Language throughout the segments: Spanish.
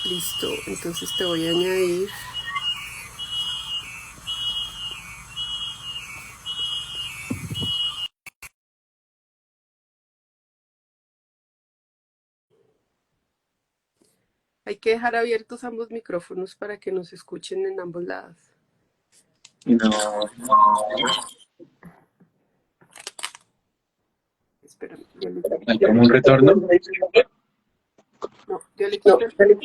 Listo, entonces te voy a añadir. Hay que dejar abiertos ambos micrófonos para que nos escuchen en ambos lados. No, Espérame, yo le, hay como un retorno. no, yo le quito el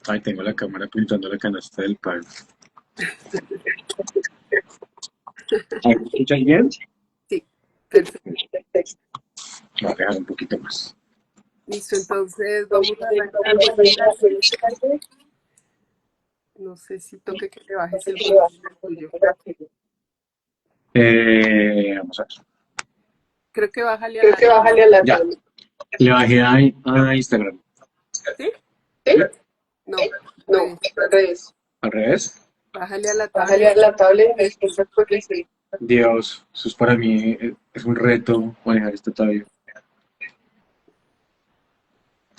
Ahí tengo la cámara apuntando la canasta del pan. ¿Ahí me escuchas bien? sí, perfecto. Voy a dejar un poquito más. Listo, entonces vamos a arrancar. Buenas tardes. No sé si toque que te bajes el volumen al tuyo. Vamos a ver. Creo que bájale a la Ya, le bajé a Instagram. ¿sí? ¿Sí? No, al revés. ¿Al revés? Bájale a la tablet. Dios, eso es para mí, es un reto manejar esto todavía.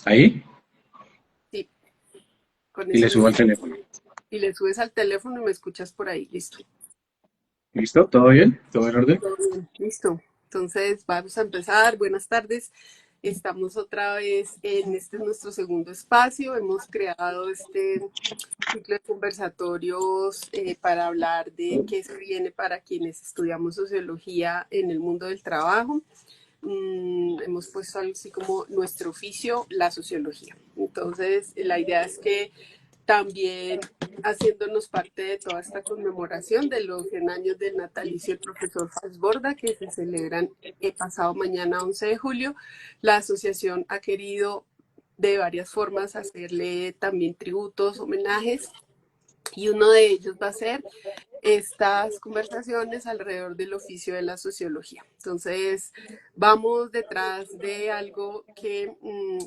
Ahí, Sí, con y le eso subo al listo. teléfono. Y le subes al teléfono y me escuchas por ahí. Listo. ¿Listo? ¿Todo bien? ¿Todo en orden? Todo bien, listo. Entonces vamos a empezar. Buenas tardes. Estamos otra vez en este nuestro segundo espacio. Hemos creado este ciclo de conversatorios para hablar de qué se viene para quienes estudiamos sociología en el mundo del trabajo. Hemos puesto algo así como nuestro oficio, la sociología. Entonces, la idea es que también haciéndonos parte de toda esta conmemoración de los 100 años del natalicio del profesor Borda, que se celebran el pasado mañana 11 de julio, la asociación ha querido de varias formas hacerle también tributos, homenajes, y uno de ellos va a ser estas conversaciones alrededor del oficio de la sociología. Entonces, vamos detrás de algo que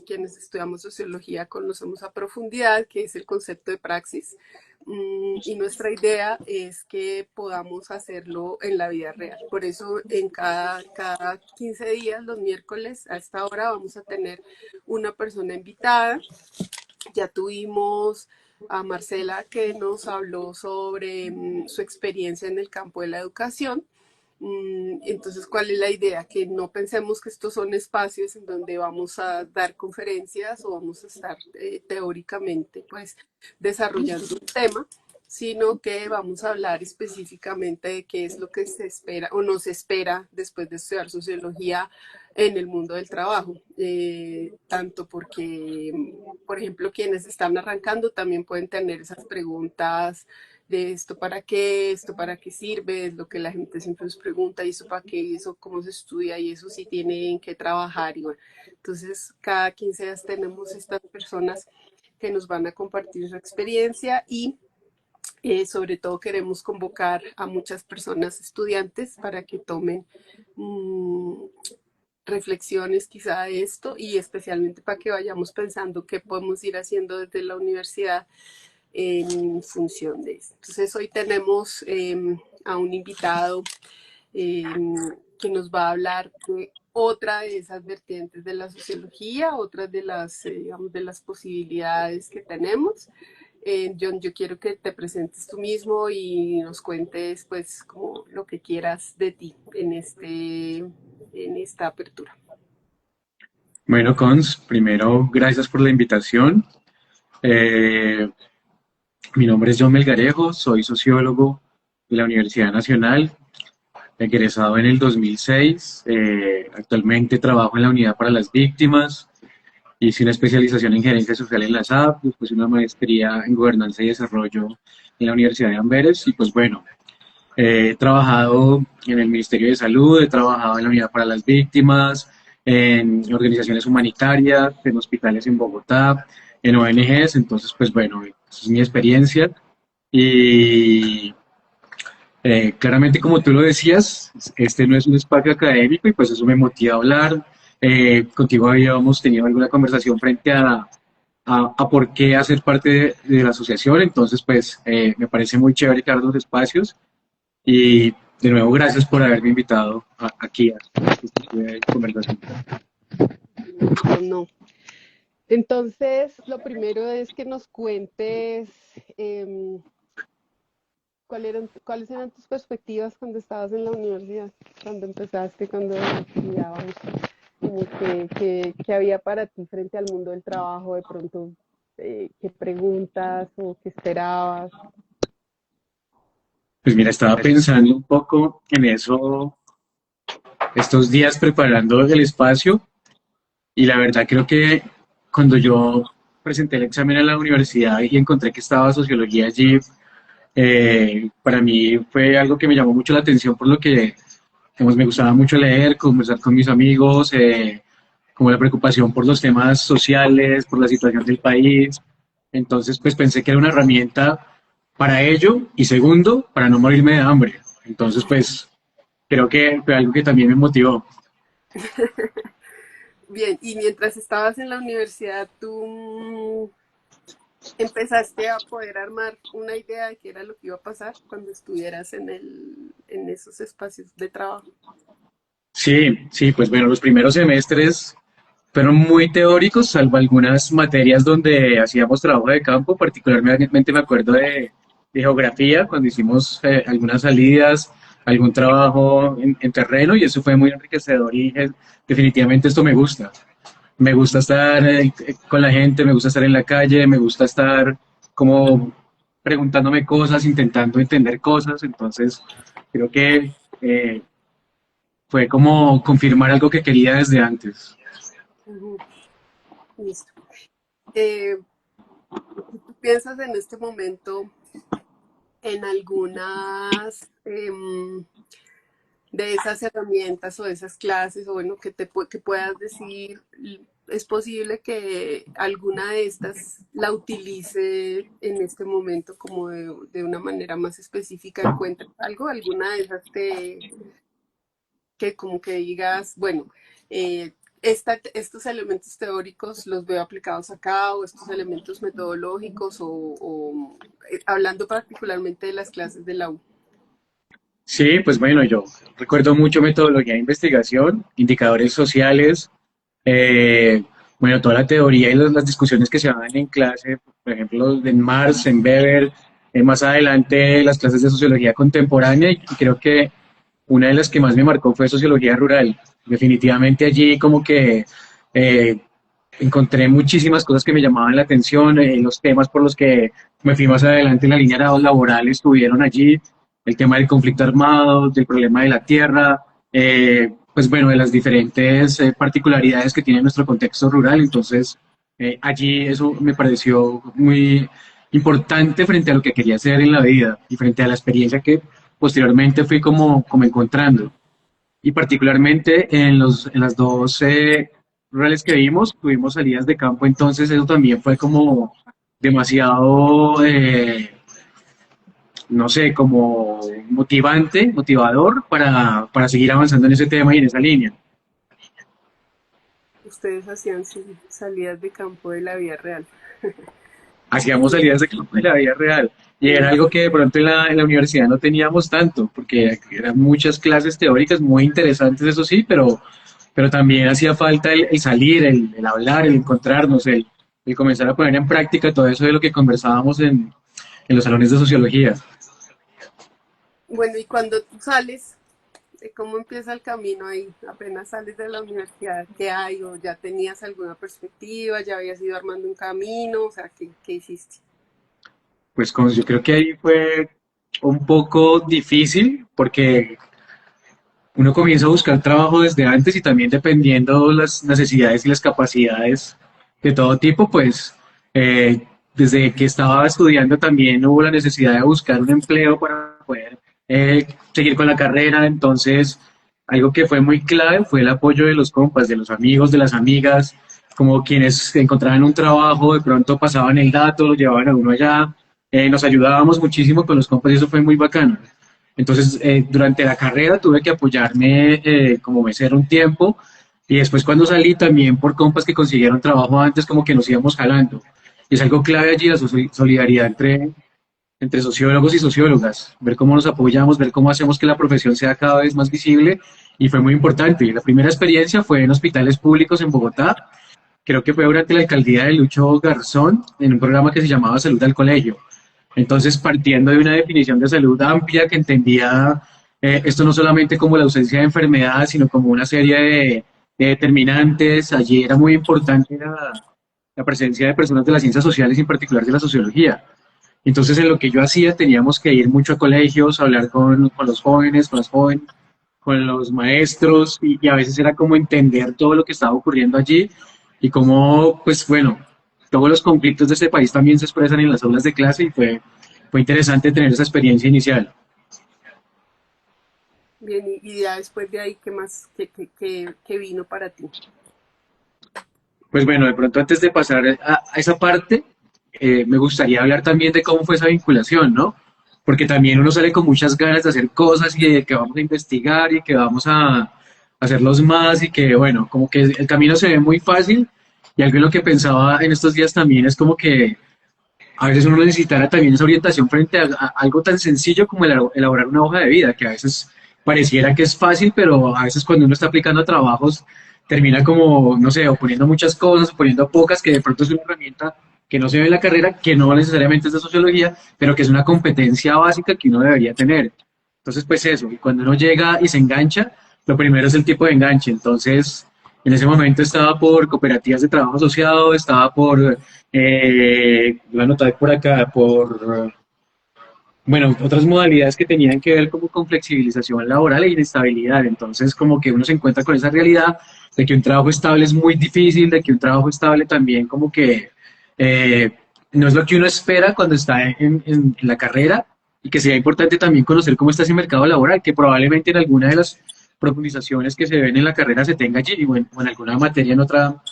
quienes estudiamos sociología conocemos a profundidad, que es el concepto de praxis. Y nuestra idea es que podamos hacerlo en la vida real. Por eso, en cada 15 días, los miércoles, a esta hora, vamos a tener una persona invitada. Ya tuvimos a Marcela que nos habló sobre su experiencia en el campo de la educación. Entonces, ¿cuál es la idea? Que no pensemos que estos son espacios en donde vamos a dar conferencias o vamos a estar teóricamente pues desarrollando un tema, sino que vamos a hablar específicamente de qué es lo que se espera o nos espera después de estudiar sociología en el mundo del trabajo, tanto porque, por ejemplo, quienes están arrancando también pueden tener esas preguntas de esto para qué sirve, es lo que la gente siempre nos pregunta, y esto para qué, y eso cómo se estudia, y eso sí tienen que trabajar. Y bueno, entonces cada 15 días tenemos estas personas que nos van a compartir su experiencia y sobre todo queremos convocar a muchas personas estudiantes para que tomen reflexiones quizá de esto y especialmente para que vayamos pensando qué podemos ir haciendo desde la universidad en función de esto. Entonces hoy tenemos a un invitado eh, que nos va a hablar de otra de esas vertientes de la sociología, otra de las, digamos, de las posibilidades que tenemos. John, yo quiero que te presentes tú mismo y nos cuentes pues como lo que quieras de ti en esta apertura. Bueno, Cons, primero, gracias por la invitación. Eh, Mi nombre es John Melgarejo, soy sociólogo de la Universidad Nacional, egresado en el 2006. Actualmente trabajo en la Unidad para las Víctimas. Hice una especialización en gerencia social en la SAP, después una maestría en gobernanza y desarrollo en la Universidad de Amberes. Y pues bueno, he trabajado en el Ministerio de Salud, he trabajado en la Unidad para las Víctimas, en organizaciones humanitarias, en hospitales en Bogotá, en ONGs. Entonces, pues bueno, esa es mi experiencia. Y claramente, como tú lo decías, este no es un espacio académico y pues eso me motiva a hablar. Contigo habíamos tenido alguna conversación frente a por qué hacer parte de la asociación, entonces pues me parece muy chévere crear los espacios y de nuevo gracias por haberme invitado aquí a esta conversación. Listo, no. Entonces, lo primero es que nos cuentes em, cuáles eran tus perspectivas cuando estabas en la universidad, cuando empezaste, cuando estudiabas, como que había para ti frente al mundo del trabajo, de pronto, qué preguntas o qué esperabas. Pues mira, estaba pensando un poco en eso estos días preparando el espacio y la verdad creo que cuando yo presenté el examen a la universidad y encontré que estaba sociología allí, para mí fue algo que me llamó mucho la atención por lo que me gustaba mucho leer, conversar con mis amigos, como la preocupación por los temas sociales, por la situación del país. Entonces, pues pensé que era una herramienta para ello y segundo, para no morirme de hambre. Entonces, pues creo que fue algo que también me motivó. Bien, y mientras estabas en la universidad, ¿tú empezaste a poder armar una idea de qué era lo que iba a pasar cuando estuvieras en esos espacios de trabajo? Sí, sí, pues bueno, los primeros semestres fueron muy teóricos, salvo algunas materias donde hacíamos trabajo de campo, particularmente me acuerdo de geografía, cuando hicimos algunas salidas, algún trabajo en terreno y eso fue muy enriquecedor y definitivamente esto me gusta. Me gusta estar con la gente, me gusta estar en la calle, me gusta estar como preguntándome cosas, intentando entender cosas, entonces creo que fue como confirmar algo que quería desde antes. Ujú, listo. Eh, ¿Tú piensas en este momento en algunas de esas herramientas o de esas clases, o bueno, que puedas decir, es posible que alguna de estas la utilice en este momento como de una manera más específica? ¿Encuentras algo? ¿Alguna de esas que como que digas, bueno, estos elementos teóricos los veo aplicados acá, o estos elementos metodológicos, hablando particularmente de las clases de la U? Sí, pues bueno, yo recuerdo mucho metodología de investigación, indicadores sociales, eh, bueno, toda la teoría y las discusiones que se dan en clase, por ejemplo, en Marx, en Weber, más adelante las clases de sociología contemporánea y creo que una de las que más me marcó fue sociología rural. Definitivamente allí como que eh, encontré muchísimas cosas que me llamaban la atención, los temas por los que me fui más adelante en la línea laboral estuvieron allí, el tema del conflicto armado, del problema de la tierra, pues bueno, de las diferentes particularidades que tiene nuestro contexto rural. Entonces, allí eso me pareció muy importante frente a lo que quería hacer en la vida y frente a la experiencia que posteriormente fui como encontrando. Y particularmente en las dos rurales que vimos, tuvimos salidas de campo, entonces eso también fue como demasiado, no sé, como motivante, motivador para seguir avanzando en ese tema y en esa línea. Ustedes hacían sus salidas de campo de la vida real. Hacíamos salidas de campo de la vida real. Y era Sí. algo que de pronto en la universidad no teníamos tanto, porque eran muchas clases teóricas muy interesantes, eso sí, pero también hacía falta el salir, el hablar, el encontrarnos, el comenzar a poner en práctica todo eso de lo que conversábamos en los salones de sociología. Bueno, y cuando tú sales, ¿cómo empieza el camino ahí? Apenas sales de la universidad, ¿qué hay? ¿O ya tenías alguna perspectiva? ¿Ya habías ido armando un camino? O sea, ¿qué hiciste? Pues yo creo que ahí fue un poco difícil porque uno comienza a buscar trabajo desde antes y también dependiendo las necesidades y las capacidades de todo tipo, pues desde que estaba estudiando también hubo la necesidad de buscar un empleo para poder seguir con la carrera. Entonces, algo que fue muy clave fue el apoyo de los compas, de los amigos, de las amigas, como quienes encontraban un trabajo, de pronto pasaban el dato, lo llevaban a uno allá, nos ayudábamos muchísimo con los compas y eso fue muy bacano. Entonces, durante la carrera tuve que apoyarme como mesero un tiempo y después cuando salí también por compas que consiguieron trabajo antes, como que nos íbamos jalando. Y es algo clave allí la solidaridad entre sociólogos y sociólogas, ver cómo nos apoyamos, ver cómo hacemos que la profesión sea cada vez más visible y fue muy importante. La primera experiencia fue en hospitales públicos en Bogotá creo que fue durante la alcaldía de Lucho Garzón, en un programa que se llamaba Salud al Colegio. Entonces, partiendo de una definición de salud amplia que entendía esto no solamente como la ausencia de enfermedad, sino como una serie de determinantes, allí era muy importante la presencia de personas de las ciencias sociales y en particular de la sociología. Entonces, en lo que yo hacía, teníamos que ir mucho a colegios, hablar con los jóvenes, con las jóvenes, con los maestros, y a veces era como entender todo lo que estaba ocurriendo allí y cómo, pues bueno, todos los conflictos de este país también se expresan en las aulas de clase y fue interesante tener esa experiencia inicial. Bien, y ya después de ahí, ¿qué más, qué vino para ti? Pues bueno, de pronto antes de pasar a esa parte, me gustaría hablar también de cómo fue esa vinculación, ¿no? Porque también uno sale con muchas ganas de hacer cosas y de que vamos a investigar y que vamos a hacerlos más y que, bueno, como que el camino se ve muy fácil y algo en lo que pensaba en estos días también es como que a veces uno necesitará también esa orientación frente a algo tan sencillo como elaborar una hoja de vida, que a veces pareciera que es fácil, pero a veces cuando uno está aplicando a trabajos termina como, no sé, o poniendo muchas cosas, o poniendo pocas, que de pronto es una herramienta que no se ve en la carrera, que no necesariamente es de sociología, pero que es una competencia básica que uno debería tener. Entonces, pues eso, y cuando uno llega y se engancha, lo primero es el tipo de enganche. Entonces, en ese momento estaba por cooperativas de trabajo asociado, estaba por lo anoté por acá, por, bueno, otras modalidades que tenían que ver como con flexibilización laboral e inestabilidad. Entonces, como que uno se encuentra con esa realidad de que un trabajo estable es muy difícil, de que un trabajo estable también como que eh, no es lo que uno espera cuando está en la carrera y que sería importante también conocer cómo está ese mercado laboral, que probablemente en alguna de las profundizaciones que se ven en la carrera se tenga allí o en alguna materia en otra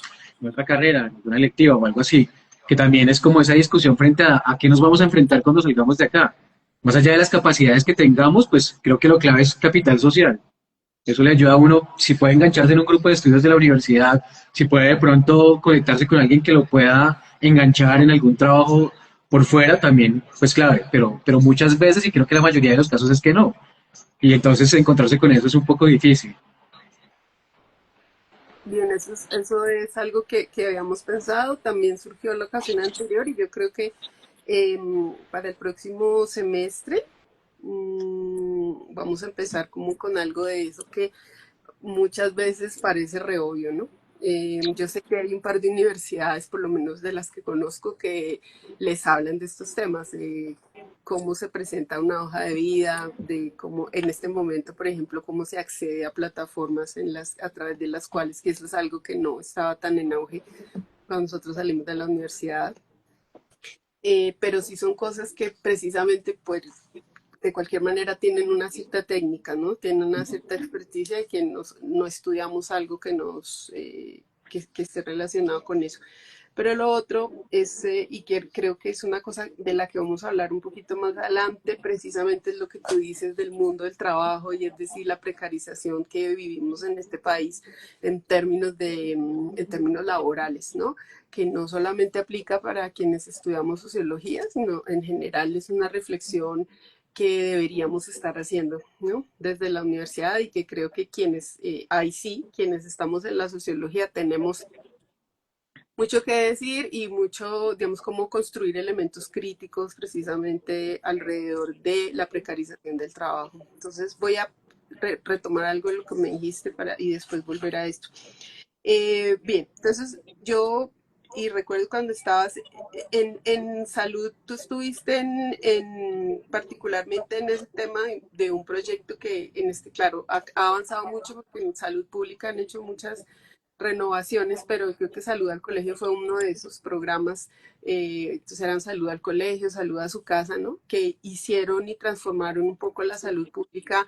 carrera, en alguna electiva o algo así, que también es como esa discusión frente a qué nos vamos a enfrentar cuando salgamos de acá. Más allá de las capacidades que tengamos, pues creo que lo clave es capital social. Eso le ayuda a uno, si puede engancharse en un grupo de estudios de la universidad, si puede de pronto conectarse con alguien que lo pueda enganchar en algún trabajo por fuera, también, pues clave, pero muchas veces, y creo que la mayoría de los casos es que no. Y entonces encontrarse con eso es un poco difícil. Bien, eso es algo que habíamos pensado, también surgió la ocasión anterior y yo creo que para el próximo semestre vamos a empezar como con algo de eso que muchas veces parece re obvio, ¿no? Yo sé que hay un par de universidades, por lo menos de las que conozco, que les hablan de estos temas, de cómo se presenta una hoja de vida, de cómo en este momento, por ejemplo, cómo se accede a plataformas a través de las cuales, que eso es algo que no estaba tan en auge cuando nosotros salimos de la universidad. Pero sí son cosas que precisamente pues de cualquier manera tienen una cierta técnica, ¿no? Tienen una cierta experticia de que no estudiamos algo que esté relacionado con eso. Pero lo otro es, y que creo que es una cosa de la que vamos a hablar un poquito más adelante, precisamente es lo que tú dices del mundo del trabajo y es decir, la precarización que vivimos en este país en términos laborales, ¿no? Que no solamente aplica para quienes estudiamos sociología, sino en general es una reflexión que deberíamos estar haciendo, ¿no? Desde la universidad y que creo que ahí sí, quienes estamos en la sociología tenemos mucho que decir y mucho, digamos, cómo construir elementos críticos precisamente alrededor de la precarización del trabajo. Entonces voy a retomar algo de lo que me dijiste y después volver a esto. Bien, entonces yo, y recuerdo cuando estabas en salud, tú estuviste particularmente en ese tema de un proyecto que claro, ha avanzado mucho porque en salud pública han hecho muchas renovaciones, pero creo que Salud al Colegio fue uno de esos programas, entonces eran Salud al Colegio, Salud a su casa, ¿no? Que hicieron y transformaron un poco la salud pública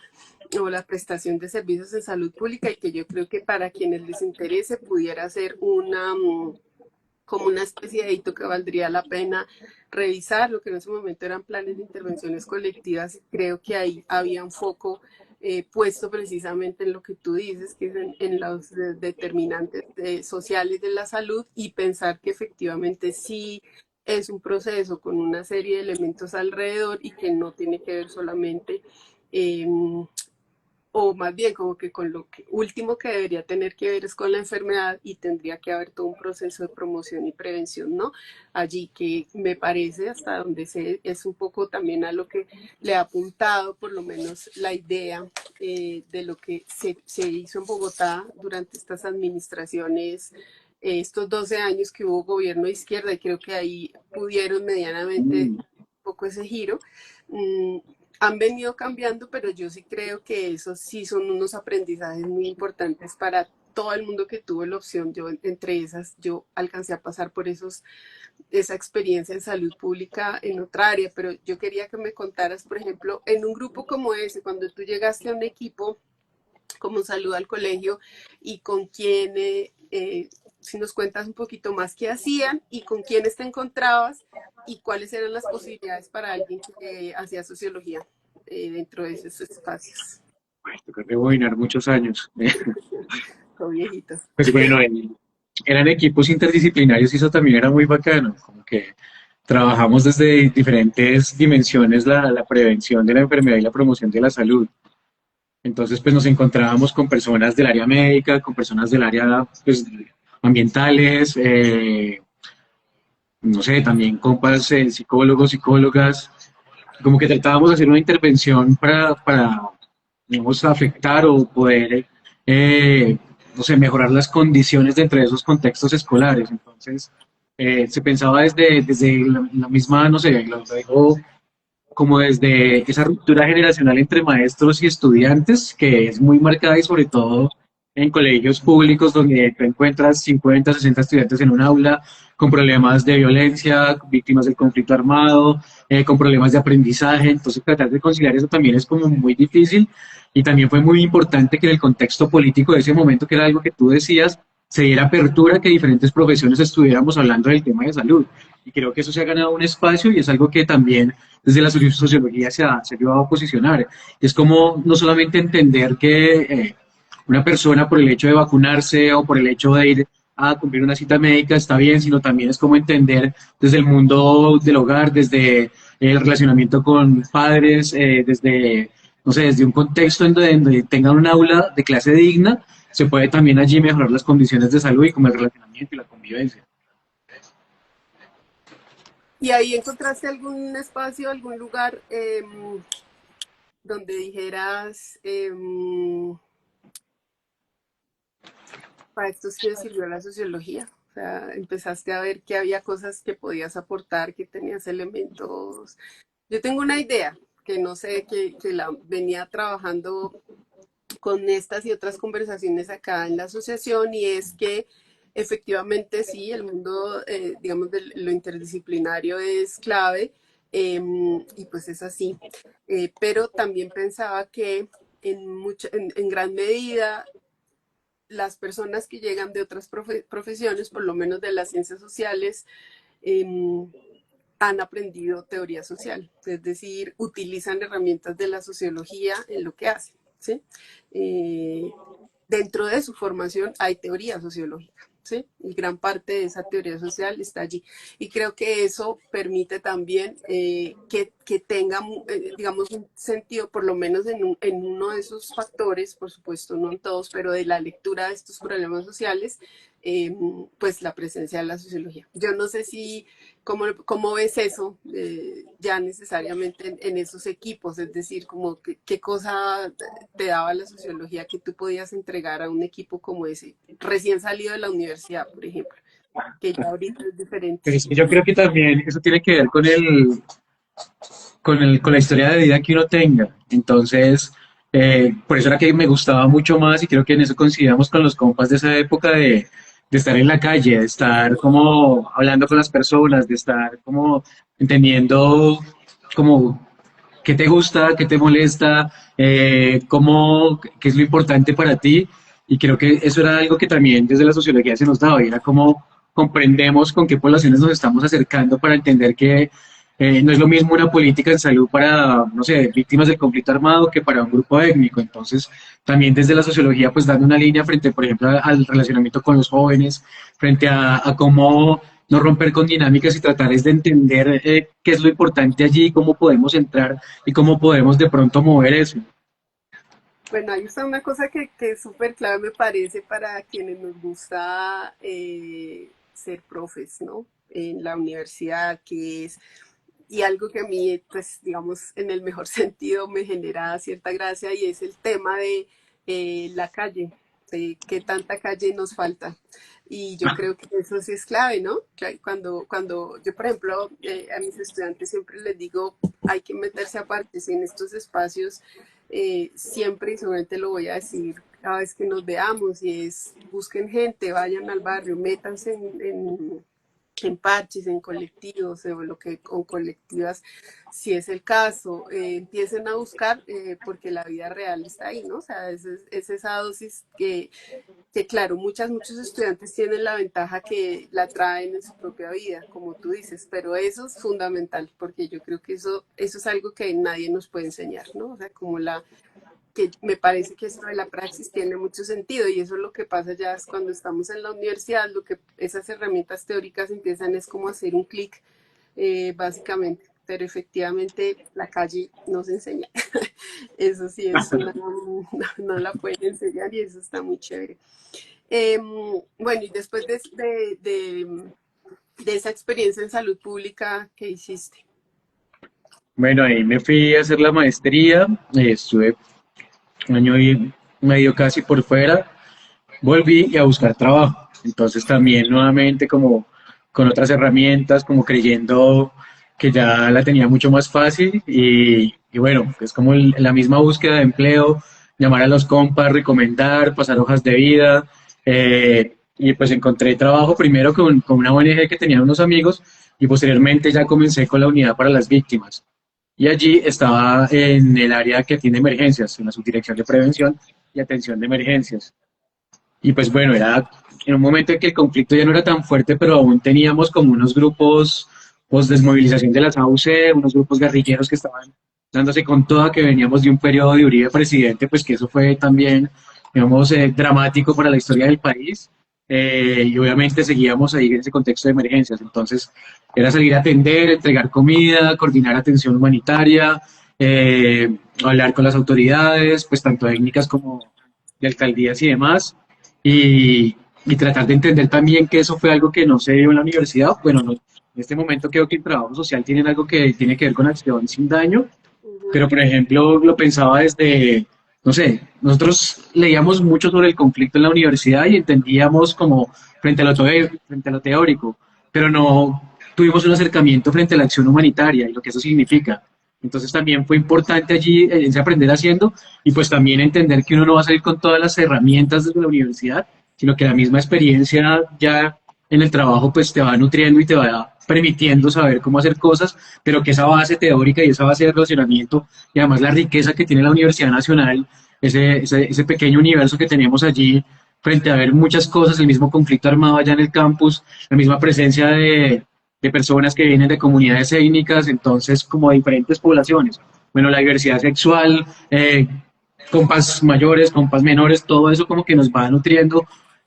o la prestación de servicios en salud pública y que yo creo que para quienes les interese pudiera ser como una especie de hito que valdría la pena revisar, lo que en ese momento eran planes de intervenciones colectivas, creo que ahí había un foco puesto precisamente en lo que tú dices, que es en los determinantes sociales de la salud y pensar que efectivamente sí es un proceso con una serie de elementos alrededor y que no tiene que ver solamente eh, o más bien como que con lo que último que debería tener que ver es con la enfermedad y tendría que haber todo un proceso de promoción y prevención, ¿no? Allí que me parece hasta donde sé es un poco también a lo que le ha apuntado por lo menos la idea de lo que se hizo en Bogotá durante estas administraciones, estos 12 años que hubo gobierno de izquierda y creo que ahí pudieron medianamente Mm. un poco ese giro. Mm, Han venido cambiando, pero yo sí creo que esos sí son unos aprendizajes muy importantes para todo el mundo que tuvo la opción. Yo, entre esas, yo alcancé a pasar por esa experiencia en salud pública en otra área, pero yo quería que me contaras, por ejemplo, en un grupo como ese, cuando tú llegaste a un equipo como Salud al Colegio y con quién, si nos cuentas un poquito más qué hacían y con quiénes te encontrabas y cuáles eran las posibilidades para alguien que hacía sociología dentro de esos espacios. Bueno, toca rebobinar muchos años. Con viejitos. Pues bueno, eran equipos interdisciplinarios y eso también era muy bacano, como que trabajamos desde diferentes dimensiones la prevención de la enfermedad y la promoción de la salud. Entonces, pues nos encontrábamos con personas del área médica, con personas del área pues, ambientales, no sé, también compas psicólogos, psicólogas, como que tratábamos de hacer una intervención para digamos, afectar o poder, no sé, mejorar las condiciones dentro de esos contextos escolares. Entonces, se pensaba desde la misma, no sé, lo digo como desde esa ruptura generacional entre maestros y estudiantes, que es muy marcada y sobre todo en colegios públicos donde tú encuentras 50, 60 estudiantes en un aula con problemas de violencia, víctimas del conflicto armado, con problemas de aprendizaje. Entonces, tratar de conciliar eso también es como muy difícil y también fue muy importante que en el contexto político de ese momento, que era algo que tú decías, se diera apertura a que diferentes profesiones estuviéramos hablando del tema de salud. Y creo que eso se ha ganado un espacio y es algo que también desde la sociología se ha ayudado a posicionar. Es como no solamente entender que una persona por el hecho de vacunarse o por el hecho de ir a cumplir una cita médica está bien, sino también es como entender desde el mundo del hogar, desde el relacionamiento con padres, desde, no sé, desde un contexto en donde tengan un aula de clase digna, se puede también allí mejorar las condiciones de salud y como el relacionamiento y la convivencia. ¿Y ahí encontraste algún espacio, algún lugar donde dijeras, para esto sí me sirvió la sociología? O sea, empezaste a ver que había cosas que podías aportar, que tenías elementos. Yo tengo una idea que no sé, que la venía trabajando con estas y otras conversaciones acá en la asociación y es que efectivamente sí, el mundo, digamos, de lo interdisciplinario es clave y pues es así. Pero también pensaba que en gran medida las personas que llegan de otras profesiones, por lo menos de las ciencias sociales, eh, han aprendido teoría social, es decir, utilizan herramientas de la sociología en lo que hacen. ¿Sí? Eh, Dentro de su formación hay teoría sociológica, ¿sí? Y gran parte de esa teoría social está allí. Y creo que eso permite también que tenga, digamos, un sentido, por lo menos en uno de esos factores, por supuesto, no en todos, pero de la lectura de estos problemas sociales, eh, pues la presencia de la sociología. Yo no sé si ¿cómo ves eso ya necesariamente en esos equipos? Es decir, como qué cosa te daba la sociología que tú podías entregar a un equipo como ese, recién salido de la universidad, por ejemplo, que ya ahorita es diferente. Pero es que yo creo que también eso tiene que ver con la historia de vida que uno tenga. Entonces, por eso era que me gustaba mucho más y creo que en eso coincidíamos con los compas de esa época de estar en la calle, de estar como hablando con las personas, de estar como entendiendo como qué te gusta, qué te molesta, qué es lo importante para ti. Y creo que eso era algo que también desde la sociología se nos daba, y era como comprendemos con qué poblaciones nos estamos acercando para entender que no es lo mismo una política en salud para, no sé, víctimas del conflicto armado que para un grupo étnico. Entonces, también desde la sociología, pues dando una línea frente, por ejemplo, al relacionamiento con los jóvenes, frente a cómo no romper con dinámicas y tratar es de entender qué es lo importante allí, cómo podemos entrar y cómo podemos de pronto mover eso. Bueno, ahí está una cosa que es súper clave, me parece, para quienes nos gusta ser profes, ¿no? En la universidad, que es, y algo que a mí, pues, digamos, en el mejor sentido me genera cierta gracia, y es el tema de la calle, de qué tanta calle nos falta. Y yo creo que eso sí es clave, ¿no? Cuando yo, por ejemplo, a mis estudiantes siempre les digo, hay que meterse aparte en estos espacios, siempre y seguramente lo voy a decir cada vez que nos veamos, y es busquen gente, vayan al barrio, métanse en parches, en colectivos, o lo que con colectivas, si es el caso, empiecen a buscar, porque la vida real está ahí, ¿no? O sea, es esa dosis que claro, muchos estudiantes tienen la ventaja que la traen en su propia vida, como tú dices, pero eso es fundamental, porque yo creo que eso es algo que nadie nos puede enseñar, ¿no? O sea, como que me parece que esto de la praxis tiene mucho sentido, y eso es lo que pasa ya es cuando estamos en la universidad, lo que esas herramientas teóricas empiezan es como hacer un clic, básicamente, pero efectivamente la calle nos enseña. Eso sí, no la pueden enseñar, y eso está muy chévere. Bueno, y después de esa experiencia en salud pública, ¿qué hiciste? Bueno, ahí me fui a hacer la maestría, estuve un año y medio casi por fuera, volví y a buscar trabajo. Entonces también nuevamente como con otras herramientas, como creyendo que ya la tenía mucho más fácil y bueno, es como la misma búsqueda de empleo, llamar a los compas, recomendar, pasar hojas de vida y pues encontré trabajo primero con una ONG que tenía unos amigos y posteriormente ya comencé con la unidad para las víctimas. Y allí estaba en el área que atiende emergencias, en la subdirección de prevención y atención de emergencias. Y pues bueno, era en un momento en que el conflicto ya no era tan fuerte, pero aún teníamos como unos grupos post desmovilización de las AUC, unos grupos guerrilleros que estaban dándose con toda, que veníamos de un periodo de Uribe presidente, pues que eso fue también, digamos, dramático para la historia del país. Y obviamente seguíamos ahí en ese contexto de emergencias. Entonces, era salir a atender, entregar comida, coordinar atención humanitaria, hablar con las autoridades, pues tanto técnicas como de alcaldías y demás y tratar de entender también que eso fue algo que no se dio en la universidad. Bueno, no, en este momento creo que el trabajo social tiene algo que tiene que ver con acción sin daño, Ujú. pero por ejemplo lo pensaba desde, no sé, nosotros leíamos mucho sobre el conflicto en la universidad y entendíamos como frente a lo teórico, pero no tuvimos un acercamiento frente a la acción humanitaria y lo que eso significa. Entonces también fue importante allí ese aprender haciendo y pues también entender que uno no va a salir con todas las herramientas desde la universidad, sino que la misma experiencia ya en el trabajo pues te va nutriendo y te va permitiendo saber cómo hacer cosas, pero que esa base teórica y esa base de relacionamiento y además la riqueza que tiene la Universidad Nacional, ese pequeño universo que tenemos allí frente a ver muchas cosas, el mismo conflicto armado allá en el campus, la misma presencia de personas que vienen de comunidades étnicas, entonces como de diferentes poblaciones. Bueno, la diversidad sexual, compas mayores, compas menores, todo eso como que nos va nutriendo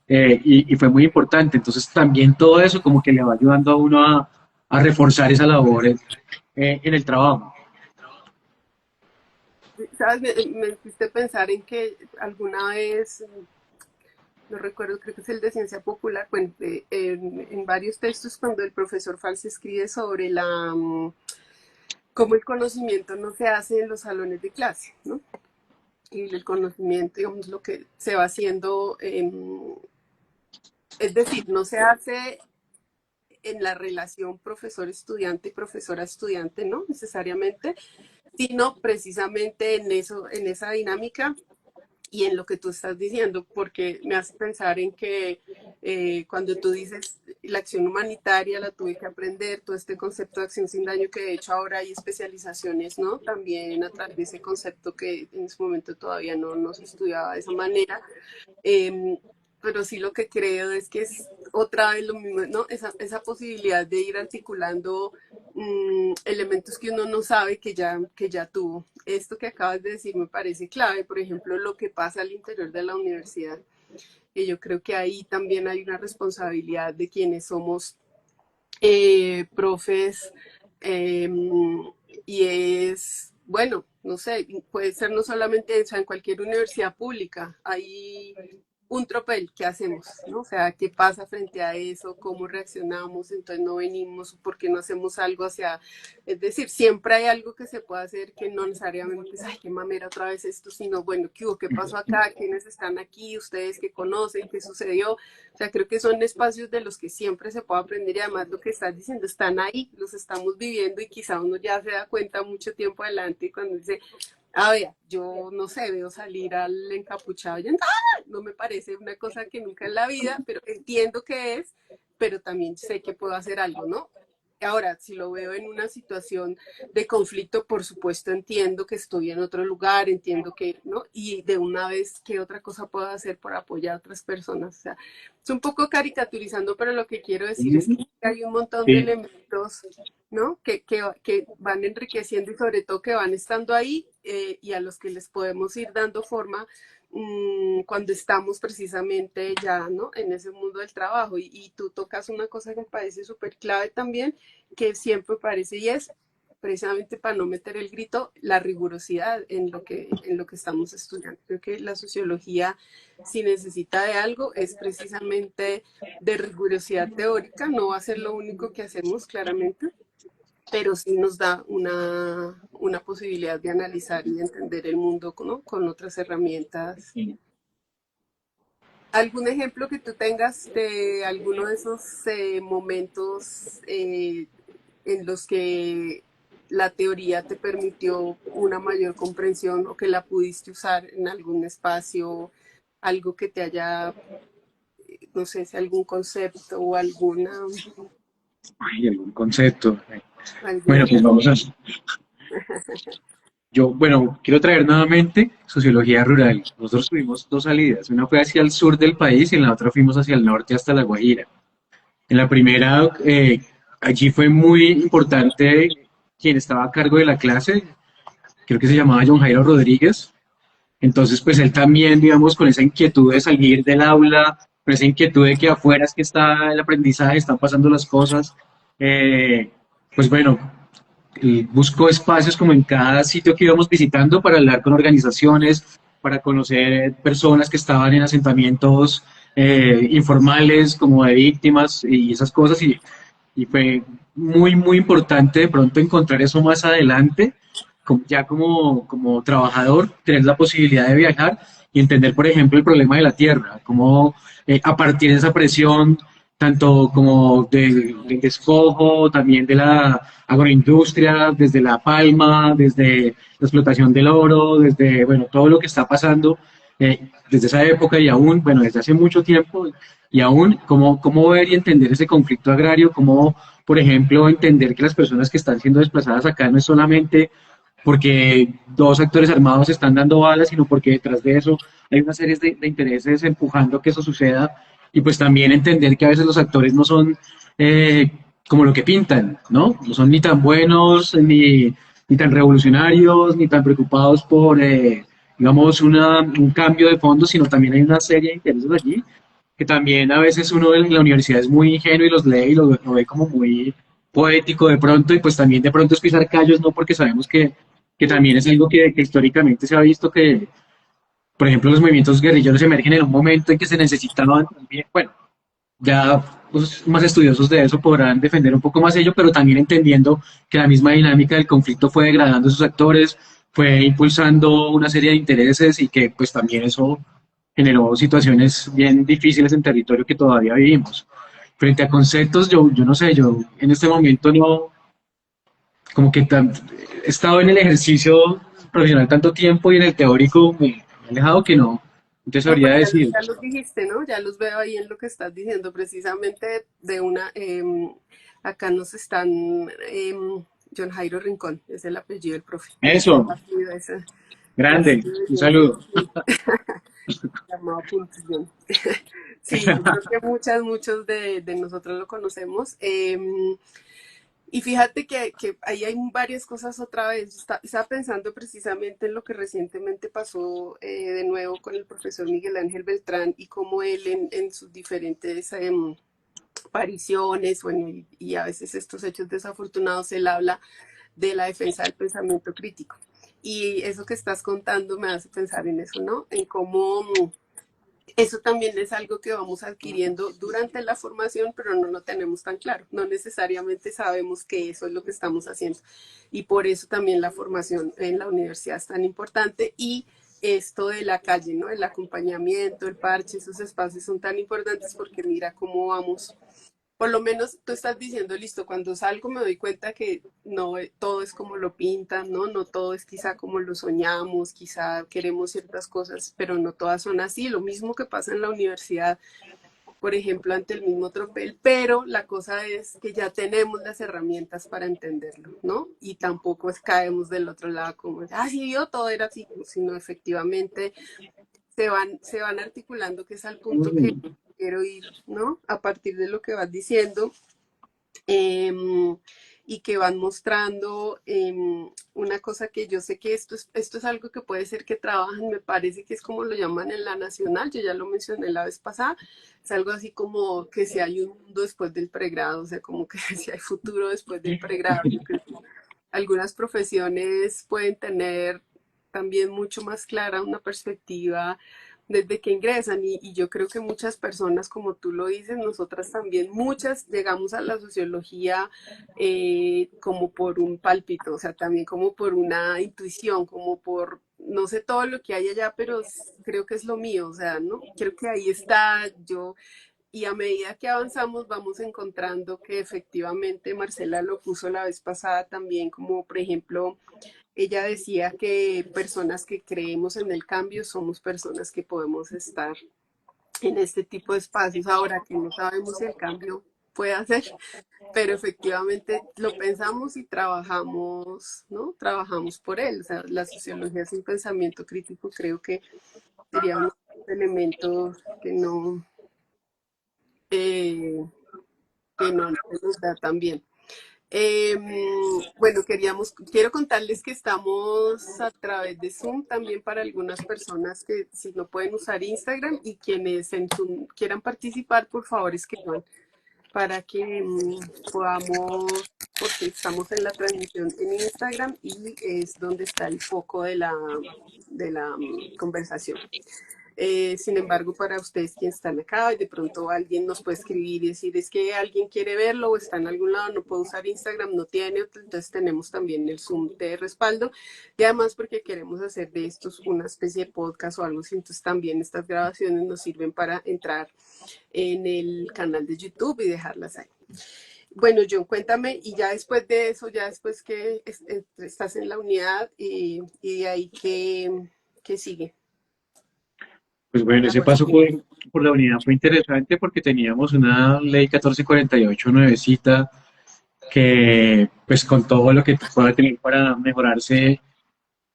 y fue muy importante. Entonces también todo eso como que le va ayudando a uno a reforzar esa labor en el trabajo. ¿Sabes? Me hiciste pensar en que alguna vez, no recuerdo, creo que es el de ciencia popular, bueno, en varios textos cuando el profesor False escribe sobre cómo el conocimiento no se hace en los salones de clase, ¿no? Y el conocimiento, digamos, lo que se va haciendo, es decir, no se hace en la relación profesor-estudiante y profesora-estudiante, ¿no? Necesariamente, sino precisamente en eso, en esa dinámica y en lo que tú estás diciendo, porque me hace pensar en que cuando tú dices la acción humanitaria la tuve que aprender, todo este concepto de acción sin daño, que de hecho ahora hay especializaciones, ¿no? También a través de ese concepto que en ese momento todavía no se estudiaba de esa manera. Eh, pero sí lo que creo es que es otra vez lo mismo, ¿no? Esa posibilidad de ir articulando elementos que uno no sabe que ya tuvo. Esto que acabas de decir me parece clave, por ejemplo, lo que pasa al interior de la universidad. Y yo creo que ahí también hay una responsabilidad de quienes somos profes, eh, y es bueno, no sé, puede ser no solamente eso, en cualquier universidad pública, hay un tropel, ¿qué hacemos? ¿No? O sea, ¿qué pasa frente a eso? ¿Cómo reaccionamos? Entonces no venimos, ¿por qué no hacemos algo hacia...? Es decir, siempre hay algo que se puede hacer que no necesariamente es, ay, qué mamera otra vez esto, sino, bueno, ¿qué hubo? ¿Qué pasó acá? ¿Quiénes están aquí? ¿Ustedes qué conocen? ¿Qué sucedió? O sea, creo que son espacios de los que siempre se puede aprender y además lo que estás diciendo, están ahí, los estamos viviendo y quizá uno ya se da cuenta mucho tiempo adelante y cuando dice, a ver, yo no sé, veo salir al encapuchado y ¡ah! No me parece una cosa que nunca en la vida, pero entiendo que es, pero también sé que puedo hacer algo, ¿no? Ahora, si lo veo en una situación de conflicto, por supuesto entiendo que estoy en otro lugar, entiendo que, ¿no? Y de una vez, ¿qué otra cosa puedo hacer por apoyar a otras personas? O sea, es un poco caricaturizando, pero lo que quiero decir es que hay un montón de Sí, elementos, ¿no? Que van enriqueciendo y sobre todo que van estando ahí y a los que les podemos ir dando forma cuando estamos precisamente ya, ¿no? En ese mundo del trabajo. Y tú tocas una cosa que me parece súper clave también, que siempre parece y es precisamente para no meter el grito, la rigurosidad en lo que estamos estudiando. Creo que la sociología, si necesita de algo, es precisamente de rigurosidad teórica, no va a ser lo único que hacemos, claramente, pero sí nos da una posibilidad de analizar y de entender el mundo, ¿no? Con otras herramientas. ¿Algún ejemplo que tú tengas de alguno de esos momentos en los que la teoría te permitió una mayor comprensión o que la pudiste usar en algún espacio, algo que te haya, no sé, si algún concepto o hay algún concepto. Bueno, alguna pues vamos a... Yo, bueno, quiero traer nuevamente sociología rural. Nosotros tuvimos dos salidas. Una fue hacia el sur del país y en la otra fuimos hacia el norte hasta La Guajira. En la primera, allí fue muy importante quien estaba a cargo de la clase, creo que se llamaba John Jairo Rodríguez. Entonces, pues él también, digamos, con esa inquietud de salir del aula, con esa inquietud de que afuera es que está el aprendizaje, están pasando las cosas, eh, pues bueno, buscó espacios como en cada sitio que íbamos visitando para hablar con organizaciones, para conocer personas que estaban en asentamientos informales como de víctimas y esas cosas y fue muy, muy importante de pronto encontrar eso más adelante, ya como trabajador, tener la posibilidad de viajar y entender, por ejemplo, el problema de la tierra, cómo a partir de esa presión, tanto como del despojo, también de la agroindustria, desde la palma, desde la explotación del oro, desde, bueno, todo lo que está pasando desde esa época y aún, bueno, desde hace mucho tiempo, y aún cómo ver y entender ese conflicto agrario, cómo, por ejemplo, entender que las personas que están siendo desplazadas acá no es solamente porque dos actores armados están dando balas, sino porque detrás de eso hay una serie de intereses empujando que eso suceda y pues también entender que a veces los actores no son eh, como lo que pintan, ¿no? No son ni tan buenos, ni tan revolucionarios, ni tan preocupados por, digamos, un cambio de fondo, sino también hay una serie de intereses allí que también a veces uno en la universidad es muy ingenuo y los lee y lo ve como muy poético de pronto y pues también de pronto es pisar callos, ¿no? Porque sabemos que también es algo que históricamente se ha visto que, por ejemplo, los movimientos guerrilleros emergen en un momento en que se necesitaban también, bueno, ya los más estudiosos de eso podrán defender un poco más ello, pero también entendiendo que la misma dinámica del conflicto fue degradando a sus actores, fue impulsando una serie de intereses y que pues también eso generó situaciones bien difíciles en territorio que todavía vivimos. Frente a conceptos, yo no sé, yo en este momento no, como que he estado en el ejercicio profesional tanto tiempo y en el teórico me he alejado que no. Entonces No, habría pero de decir, ya los dijiste, ¿no? Ya los veo ahí en lo que estás diciendo, precisamente de una, acá nos están, John Jairo Rincón, es el apellido del profe, ese eso, apellido, ese grande, un deberíamos, saludo. sí, llamado puntuación. Sí, yo creo que muchos de nosotros lo conocemos. Y fíjate que ahí hay varias cosas otra vez. Estaba pensando precisamente en lo que recientemente pasó de nuevo con el profesor Miguel Ángel Beltrán y cómo él en sus diferentes apariciones, bueno, y a veces estos hechos desafortunados, él habla de la defensa del pensamiento crítico. Y eso que estás contando me hace pensar en eso, ¿no? En cómo eso también es algo que vamos adquiriendo durante la formación, pero no lo tenemos tan claro. No necesariamente sabemos que eso es lo que estamos haciendo. Y por eso también la formación en la universidad es tan importante y esto de la calle, ¿no? El acompañamiento, el parche, esos espacios son tan importantes porque mira cómo vamos. Por lo menos tú estás diciendo, listo, cuando salgo me doy cuenta que no todo es como lo pintan, ¿no? No todo es quizá como lo soñamos, quizá queremos ciertas cosas, pero no todas son así. Lo mismo que pasa en la universidad, por ejemplo, ante el mismo tropel, pero la cosa es que ya tenemos las herramientas para entenderlo, ¿no? Y tampoco es caemos del otro lado como, ah, sí, yo todo era así, sino efectivamente se van articulando, que es al punto que quiero ir, ¿no? A partir de lo que vas diciendo eh, y que van mostrando una cosa que yo sé que esto es algo que puede ser que trabajan, me parece que es como lo llaman en la nacional, yo ya lo mencioné la vez pasada, es algo así como que si hay un mundo después del pregrado, o sea, como que si hay futuro después del pregrado, yo creo que algunas profesiones pueden tener también mucho más clara una perspectiva desde que ingresan y yo creo que muchas personas, como tú lo dices, nosotras también, muchas llegamos a la sociología como por un pálpito, o sea, también como por una intuición, como por, no sé todo lo que hay allá, pero creo que es lo mío, o sea, ¿no? Creo que ahí está, yo y a medida que avanzamos vamos encontrando que efectivamente Marcela lo puso la vez pasada también, como por ejemplo, ella decía que personas que creemos en el cambio somos personas que podemos estar en este tipo de espacios. Ahora que no sabemos si el cambio puede hacer, pero efectivamente lo pensamos y trabajamos, ¿no? Trabajamos por él. O sea, la sociología sin pensamiento crítico creo que sería uno de los elementos eh, que no nos da tan bien. Bueno, quiero contarles que estamos a través de Zoom también para algunas personas que si no pueden usar Instagram y quienes en Zoom quieran participar, por favor escriban para que podamos, porque estamos en la transmisión en Instagram y es donde está el foco de la conversación. Sin embargo, para ustedes quienes están acá y de pronto alguien nos puede escribir y decir es que alguien quiere verlo o está en algún lado, no puede usar Instagram, no tiene, entonces tenemos también el Zoom de respaldo y además porque queremos hacer de estos una especie de podcast o algo así, entonces también estas grabaciones nos sirven para entrar en el canal de YouTube y dejarlas ahí. Bueno, John, cuéntame, y ya después de eso, ya después que estás en la unidad y de ahí, ¿qué sigue? Pues bueno, ese paso por la unidad fue interesante porque teníamos una ley 1448 nuevecita que pues con todo lo que pueda tener para mejorarse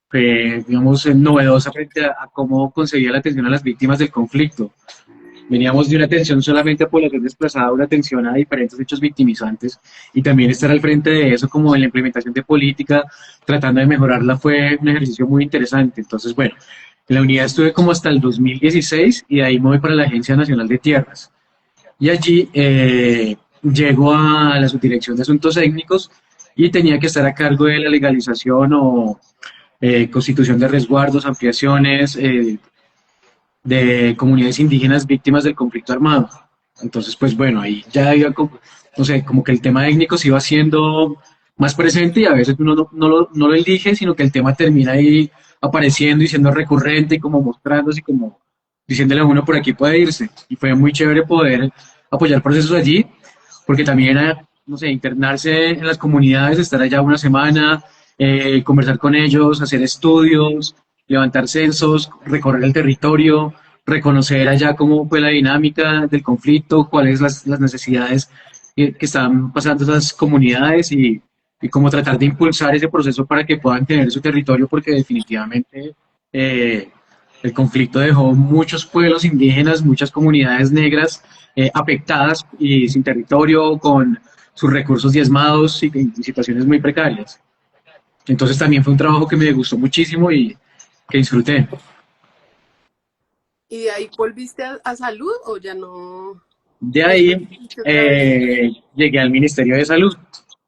fue, digamos, novedosa frente a cómo concebía la atención a las víctimas del conflicto. Veníamos de una atención solamente a población desplazada, una atención a diferentes hechos victimizantes y también estar al frente de eso como en la implementación de política, tratando de mejorarla fue un ejercicio muy interesante. Entonces, bueno, en la unidad estuve como hasta el 2016 y de ahí me voy para la Agencia Nacional de Tierras. Y allí llego a la Subdirección de Asuntos Étnicos y tenía que estar a cargo de la legalización o constitución de resguardos, ampliaciones, de comunidades indígenas víctimas del conflicto armado. Entonces, pues bueno, ahí ya iba, no sé, como que el tema étnico se iba haciendo más presente y a veces uno no lo elige, sino que el tema termina ahí apareciendo y siendo recurrente y como mostrándose y como diciéndole a uno por aquí puede irse. Y fue muy chévere poder apoyar procesos allí, porque también era, no sé, internarse en las comunidades, estar allá una semana, conversar con ellos, hacer estudios, levantar censos, recorrer el territorio, reconocer allá cómo fue la dinámica del conflicto, cuáles las necesidades que están pasando esas comunidades y cómo tratar de impulsar ese proceso para que puedan tener su territorio, porque definitivamente eh, el conflicto dejó muchos pueblos indígenas, muchas comunidades negras afectadas y sin territorio, con sus recursos diezmados y en situaciones muy precarias. Entonces también fue un trabajo que me gustó muchísimo y que disfruté. ¿Y de ahí volviste a salud o ya no? De Después ahí hiciste otra vez. llegué al Ministerio de Salud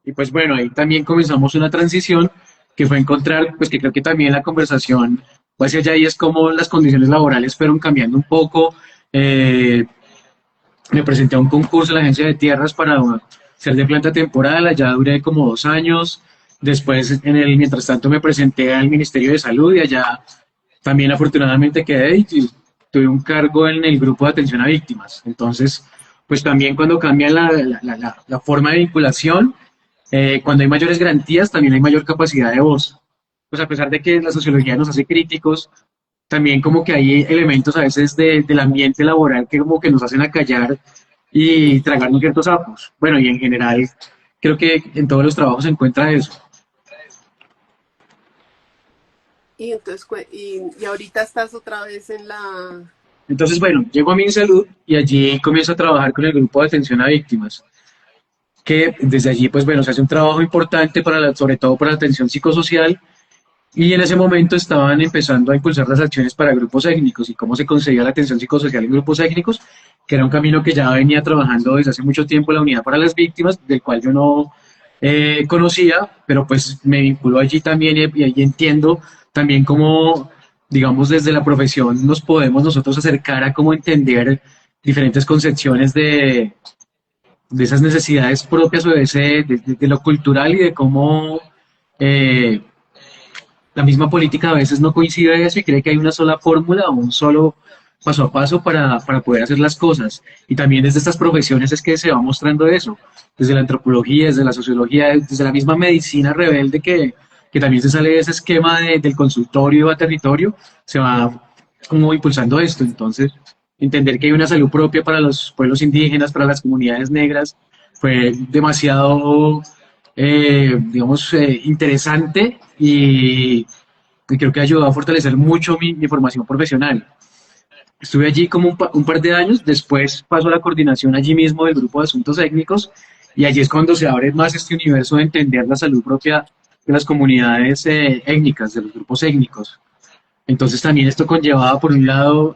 y pues bueno, ahí también comenzamos una transición que fue encontrar, pues que creo que también la conversación va hacia allá y es como las condiciones laborales fueron cambiando un poco. Eh, Me presenté a un concurso en la agencia de tierras para ser de planta temporal, allá duré como 2 años. Después, mientras tanto, me presenté al Ministerio de Salud y allá también afortunadamente quedé y tuve un cargo en el grupo de atención a víctimas. Entonces, pues también cuando cambia la forma de vinculación, cuando hay mayores garantías, también hay mayor capacidad de voz. Pues a pesar de que la sociología nos hace críticos, también como que hay elementos a veces del ambiente laboral que como que nos hacen acallar y tragarnos ciertos sapos. Bueno, y en general creo que en todos los trabajos se encuentra eso. Y entonces, y ahorita estás otra vez en la... Entonces, bueno, llego a MinSalud y allí comienzo a trabajar con el grupo de atención a víctimas, que desde allí, pues bueno, se hace un trabajo importante para sobre todo para la atención psicosocial. Y en ese momento estaban empezando a impulsar las acciones para grupos étnicos y cómo se concebía la atención psicosocial en grupos étnicos, que era un camino que ya venía trabajando desde hace mucho tiempo la Unidad para las Víctimas, del cual yo no conocía, pero pues me vinculó allí también y ahí entiendo también cómo, digamos, desde la profesión nos podemos nosotros acercar a cómo entender diferentes concepciones de esas necesidades propias o de lo cultural y de cómo eh, la misma política a veces no coincide en eso y cree que hay una sola fórmula o un solo paso a paso para poder hacer las cosas. Y también desde estas profesiones es que se va mostrando eso, desde la antropología, desde la sociología, desde la misma medicina rebelde que también se sale de ese esquema del consultorio a territorio, se va como impulsando esto. Entonces, entender que hay una salud propia para los pueblos indígenas, para las comunidades negras, fue demasiado digamos, interesante y creo que ayudó a fortalecer mucho mi formación profesional. Estuve allí como un par de años, después paso a la coordinación allí mismo del grupo de asuntos étnicos y allí es cuando se abre más este universo de entender la salud propia de las comunidades étnicas, de los grupos étnicos. Entonces también esto conllevaba, por un lado,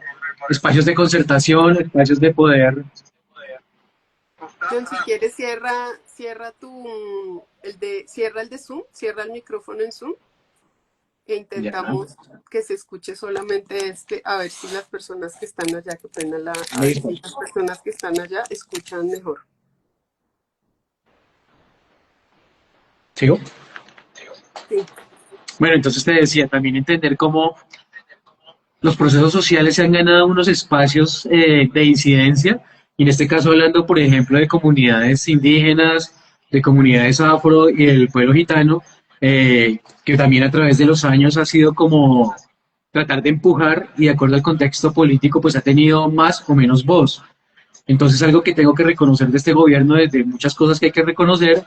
espacios de concertación, espacios de poder. John, si quieres, cierra el de Zoom, cierra el micrófono en Zoom e Ya, intentamos que se escuche solamente a ver si las personas que están allá, qué pena a ver listo. si las personas que están allá escuchan mejor. ¿Sigo? Sí. Bueno, entonces te decía, también entender cómo los procesos sociales se han ganado unos espacios de incidencia, y en este caso hablando, por ejemplo, de comunidades indígenas, de comunidades afro y del pueblo gitano, que también a través de los años ha sido como tratar de empujar y de acuerdo al contexto político, pues ha tenido más o menos voz. Entonces, algo que tengo que reconocer de este gobierno, desde muchas cosas que hay que reconocer,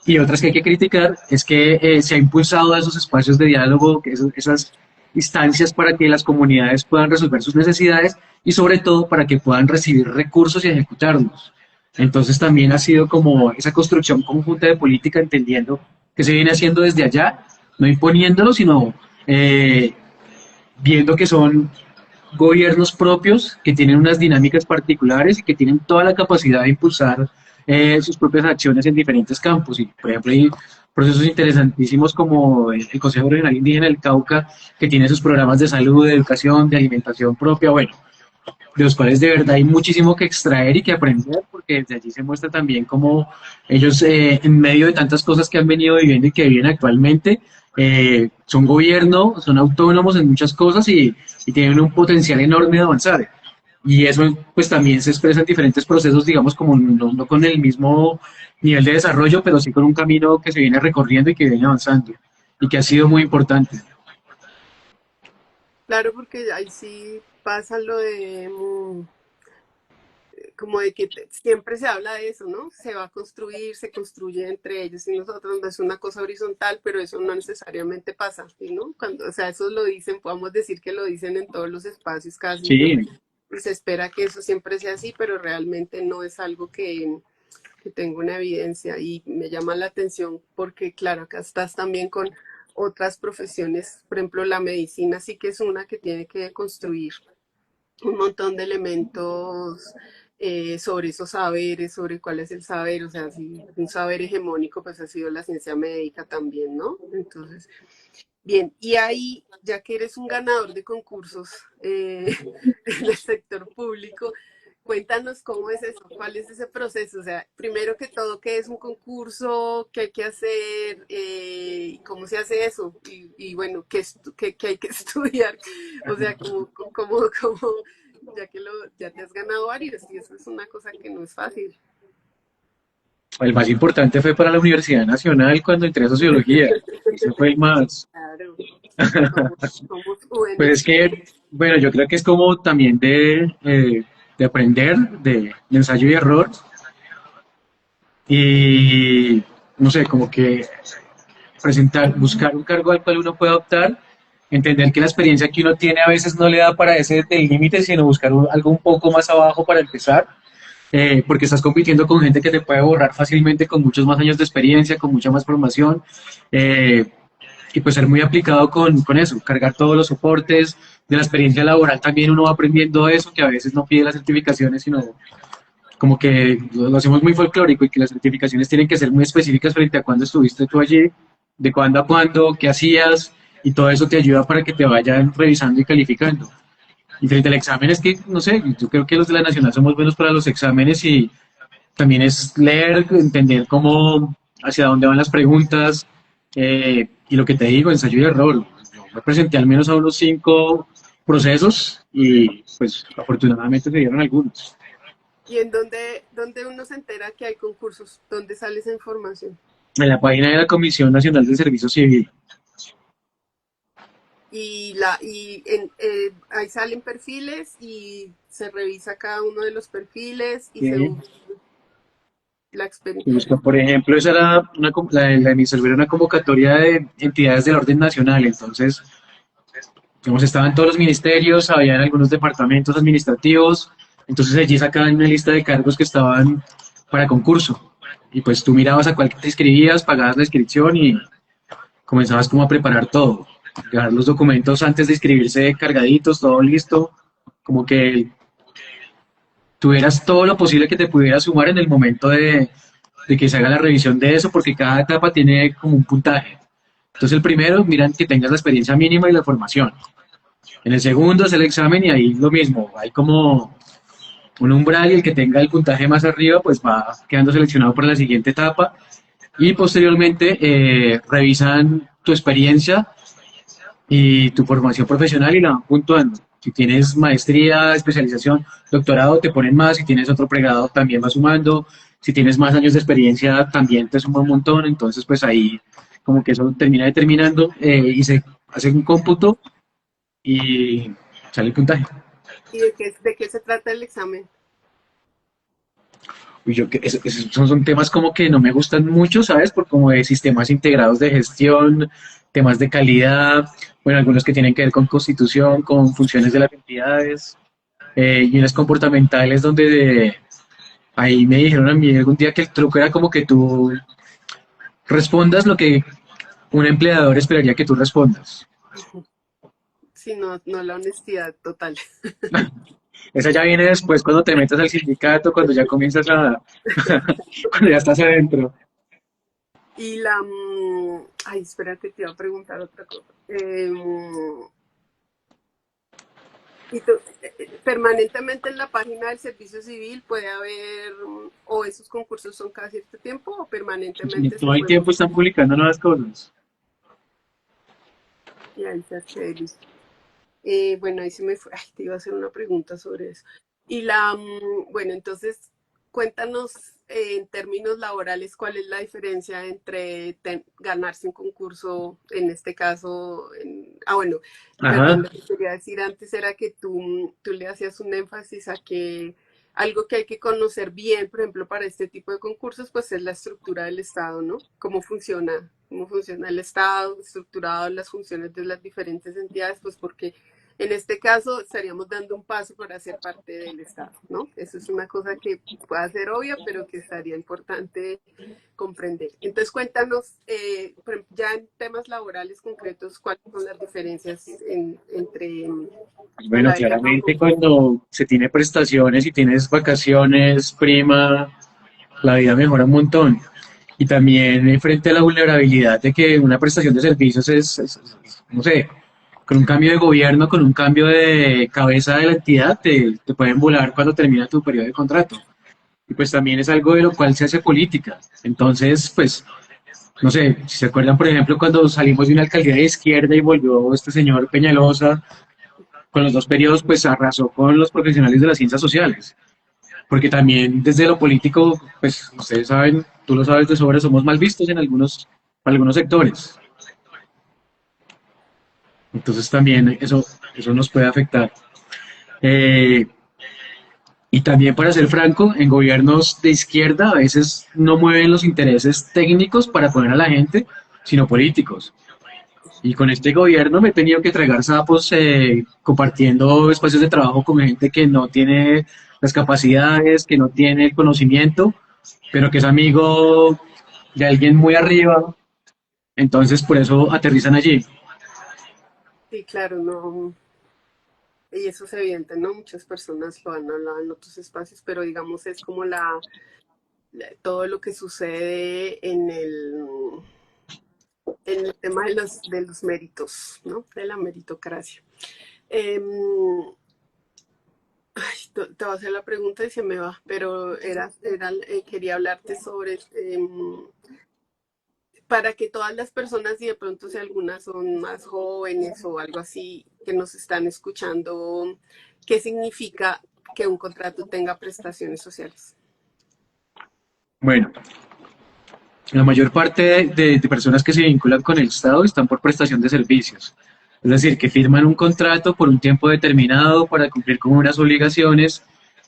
y otras que hay que criticar es que se ha impulsado esos espacios de diálogo, esas instancias para que las comunidades puedan resolver sus necesidades y sobre todo para que puedan recibir recursos y ejecutarlos. Entonces también ha sido como esa construcción conjunta de política, entendiendo que se viene haciendo desde allá, no imponiéndolo, sino eh, viendo que son gobiernos propios que tienen unas dinámicas particulares y que tienen toda la capacidad de impulsar sus propias acciones en diferentes campos. Y, por ejemplo, hay procesos interesantísimos como el Consejo Regional Indígena del Cauca, que tiene sus programas de salud, de educación, de alimentación propia, bueno, de los cuales de verdad hay muchísimo que extraer y que aprender, porque desde allí se muestra también cómo ellos, en medio de tantas cosas que han venido viviendo y que viven actualmente, son gobierno, son autónomos en muchas cosas y tienen un potencial enorme de avanzar. Y eso pues también se expresa en diferentes procesos, digamos, como no con el mismo nivel de desarrollo, pero sí con un camino que se viene recorriendo y que viene avanzando y que ha sido muy importante. Claro, porque ahí sí pasa lo de como de que siempre se habla de eso, ¿no? Se va a construir, se construye entre ellos y nosotros, no es una cosa horizontal, pero eso no necesariamente pasa, ¿sí? ¿No? Cuando, o sea, eso lo dicen, podemos decir que lo dicen en todos los espacios casi, ¿no? Sí, Y se espera que eso siempre sea así, pero realmente no es algo que tenga una evidencia y me llama la atención porque, claro, acá estás también con otras profesiones, por ejemplo, la medicina sí que es una que tiene que construir un montón de elementos sobre esos saberes, sobre cuál es el saber, o sea, si un saber hegemónico, pues ha sido la ciencia médica también, ¿no? Entonces, bien, y ahí, ya que eres un ganador de concursos en el sector público, cuéntanos cómo es eso, cuál es ese proceso. O sea, primero que todo, ¿qué es un concurso? ¿Qué hay que hacer? ¿Y cómo se hace eso? Y bueno, ¿qué hay que estudiar? O sea, ya que ya te has ganado varios, y eso es una cosa que no es fácil. El más importante fue para la Universidad Nacional cuando entré a sociología. Ese fue el más. Claro, somos Pues es UNS. que, bueno, yo creo que es como también de aprender, de ensayo y error. Y no sé, como que presentar, buscar un cargo al cual uno pueda optar, entender que la experiencia que uno tiene a veces no le da para ese del límite, sino buscar algo un poco más abajo para empezar, porque estás compitiendo con gente que te puede borrar fácilmente con muchos más años de experiencia, con mucha más formación, eh, y pues ser muy aplicado con eso, cargar todos los soportes de la experiencia laboral. También uno va aprendiendo eso, que a veces no pide las certificaciones, sino como que lo hacemos muy folclórico y que las certificaciones tienen que ser muy específicas frente a cuándo estuviste tú allí, de cuándo a cuándo, qué hacías, y todo eso te ayuda para que te vayan revisando y calificando. Y frente al examen es que, no sé, yo creo que los de la Nacional somos buenos para los exámenes y también es leer, entender cómo, hacia dónde van las preguntas, y lo que te digo, ensayo y error. Yo me presenté al menos a unos 5 procesos y pues afortunadamente se dieron algunos. ¿Y en dónde uno se entera que hay concursos? ¿Dónde sale esa información? En la página de la Comisión Nacional del Servicio Civil. Ahí salen perfiles y se revisa cada uno de los perfiles y se Sí. busca la experiencia. Se busca, por ejemplo, esa era la emisora era una convocatoria de entidades del orden nacional. Entonces, digamos, estaban todos los ministerios, habían algunos departamentos administrativos. Entonces allí sacaban una lista de cargos que estaban para concurso. Y pues tú mirabas a cuál te inscribías, pagabas la inscripción y comenzabas como a preparar todo. Dejar los documentos antes de inscribirse cargaditos, todo listo. Como que tuvieras todo lo posible que te pudiera sumar en el momento de que se haga la revisión de eso, porque cada etapa tiene como un puntaje. Entonces el primero, miran que tengas la experiencia mínima y la formación. En el segundo es el examen y ahí lo mismo, hay como un umbral y el que tenga el puntaje más arriba pues va quedando seleccionado para la siguiente etapa y posteriormente revisan tu experiencia y tu formación profesional y la van puntuando. Si tienes maestría, especialización, doctorado, te ponen más. Si tienes otro pregrado, también va sumando. Si tienes más años de experiencia, también te suma un montón. Entonces, pues ahí como que eso termina determinando y se hace un cómputo y sale el puntaje. ¿Y de qué se trata el examen? Uy, esos son temas como que no me gustan mucho, ¿sabes? Por como de sistemas integrados de gestión, temas de calidad, bueno, algunos que tienen que ver con constitución, con funciones de las entidades, y unas comportamentales donde ahí me dijeron a mí algún día que el truco era como que tú respondas lo que un empleador esperaría que tú respondas. Si no, no la honestidad total. Esa ya viene después cuando te metes al sindicato, cuando ya comienzas a, cuando ya estás adentro. Ay, espérate, te iba a preguntar otra cosa. Y permanentemente en la página del Servicio Civil puede haber, o esos concursos son cada cierto tiempo, o permanentemente se Todo el pueden tiempo están buscar. publicando nuevas cosas. Y ahí se accede, listo. Bueno, ahí se me fue. Ay, te iba a hacer una pregunta sobre eso. Bueno, entonces, cuéntanos en términos laborales cuál es la diferencia entre ganarse un concurso, en este caso, bueno, perdón, Ajá. lo que quería decir antes era que tú le hacías un énfasis a que algo que hay que conocer bien, por ejemplo, para este tipo de concursos, pues es la estructura del Estado, ¿no? Cómo funciona el Estado, estructurado las funciones de las diferentes entidades, pues porque En este caso, estaríamos dando un paso para ser parte del Estado, ¿no? Eso es una cosa que puede ser obvia, pero que estaría importante comprender. Entonces, cuéntanos, ya en temas laborales concretos, cuáles son las diferencias entre Bueno, la vida claramente laboral. cuando se tiene prestaciones y tienes vacaciones, prima, la vida mejora un montón. Y también frente a la vulnerabilidad de que una prestación de servicios no sé, con un cambio de gobierno, con un cambio de cabeza de la entidad, te pueden volar cuando termina tu periodo de contrato. Y pues también es algo de lo cual se hace política. Entonces, pues, no sé, si se acuerdan, por ejemplo, cuando salimos de una alcaldía de izquierda y volvió este señor Peñalosa, con los dos periodos, pues arrasó con los profesionales de las ciencias sociales. Porque también desde lo político, pues ustedes saben, tú lo sabes de sobra, somos mal vistos en algunos sectores. Entonces también eso nos puede afectar. Eh, y también, para ser franco, en gobiernos de izquierda a veces no mueven los intereses técnicos para poner a la gente, sino políticos. Y con este gobierno me he tenido que tragar sapos compartiendo espacios de trabajo con gente que no tiene las capacidades, que no tiene el conocimiento, pero que es amigo de alguien muy arriba. Entonces, por eso aterrizan allí. Sí, claro, no. Y eso es evidente, ¿no? Muchas personas lo han hablado en otros espacios, pero digamos es como todo lo que sucede en el tema de los méritos, ¿no? De la meritocracia. Eh, te voy a hacer la pregunta y se me va, pero quería hablarte sobre, para que todas las personas, y de pronto si algunas son más jóvenes o algo así, que nos están escuchando, ¿qué significa que un contrato tenga prestaciones sociales? Bueno, la mayor parte de personas que se vinculan con el Estado están por prestación de servicios. Es decir, que firman un contrato por un tiempo determinado para cumplir con unas obligaciones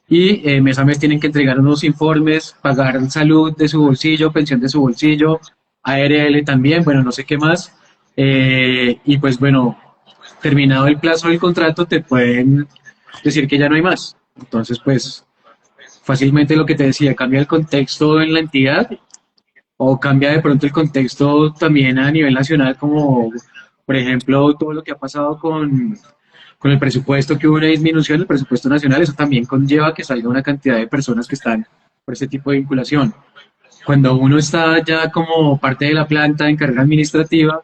y mes a mes tienen que entregar unos informes, pagar salud de su bolsillo, pensión de su bolsillo, ARL también, bueno, no sé qué más. Y pues bueno, terminado el plazo del contrato te pueden decir que ya no hay más. Entonces, pues fácilmente lo que te decía, cambia el contexto en la entidad o cambia de pronto el contexto también a nivel nacional, como por ejemplo todo lo que ha pasado con el presupuesto, que hubo una disminución del presupuesto nacional, eso también conlleva que salga una cantidad de personas que están por ese tipo de vinculación. Cuando uno está ya como parte de la planta en carrera administrativa,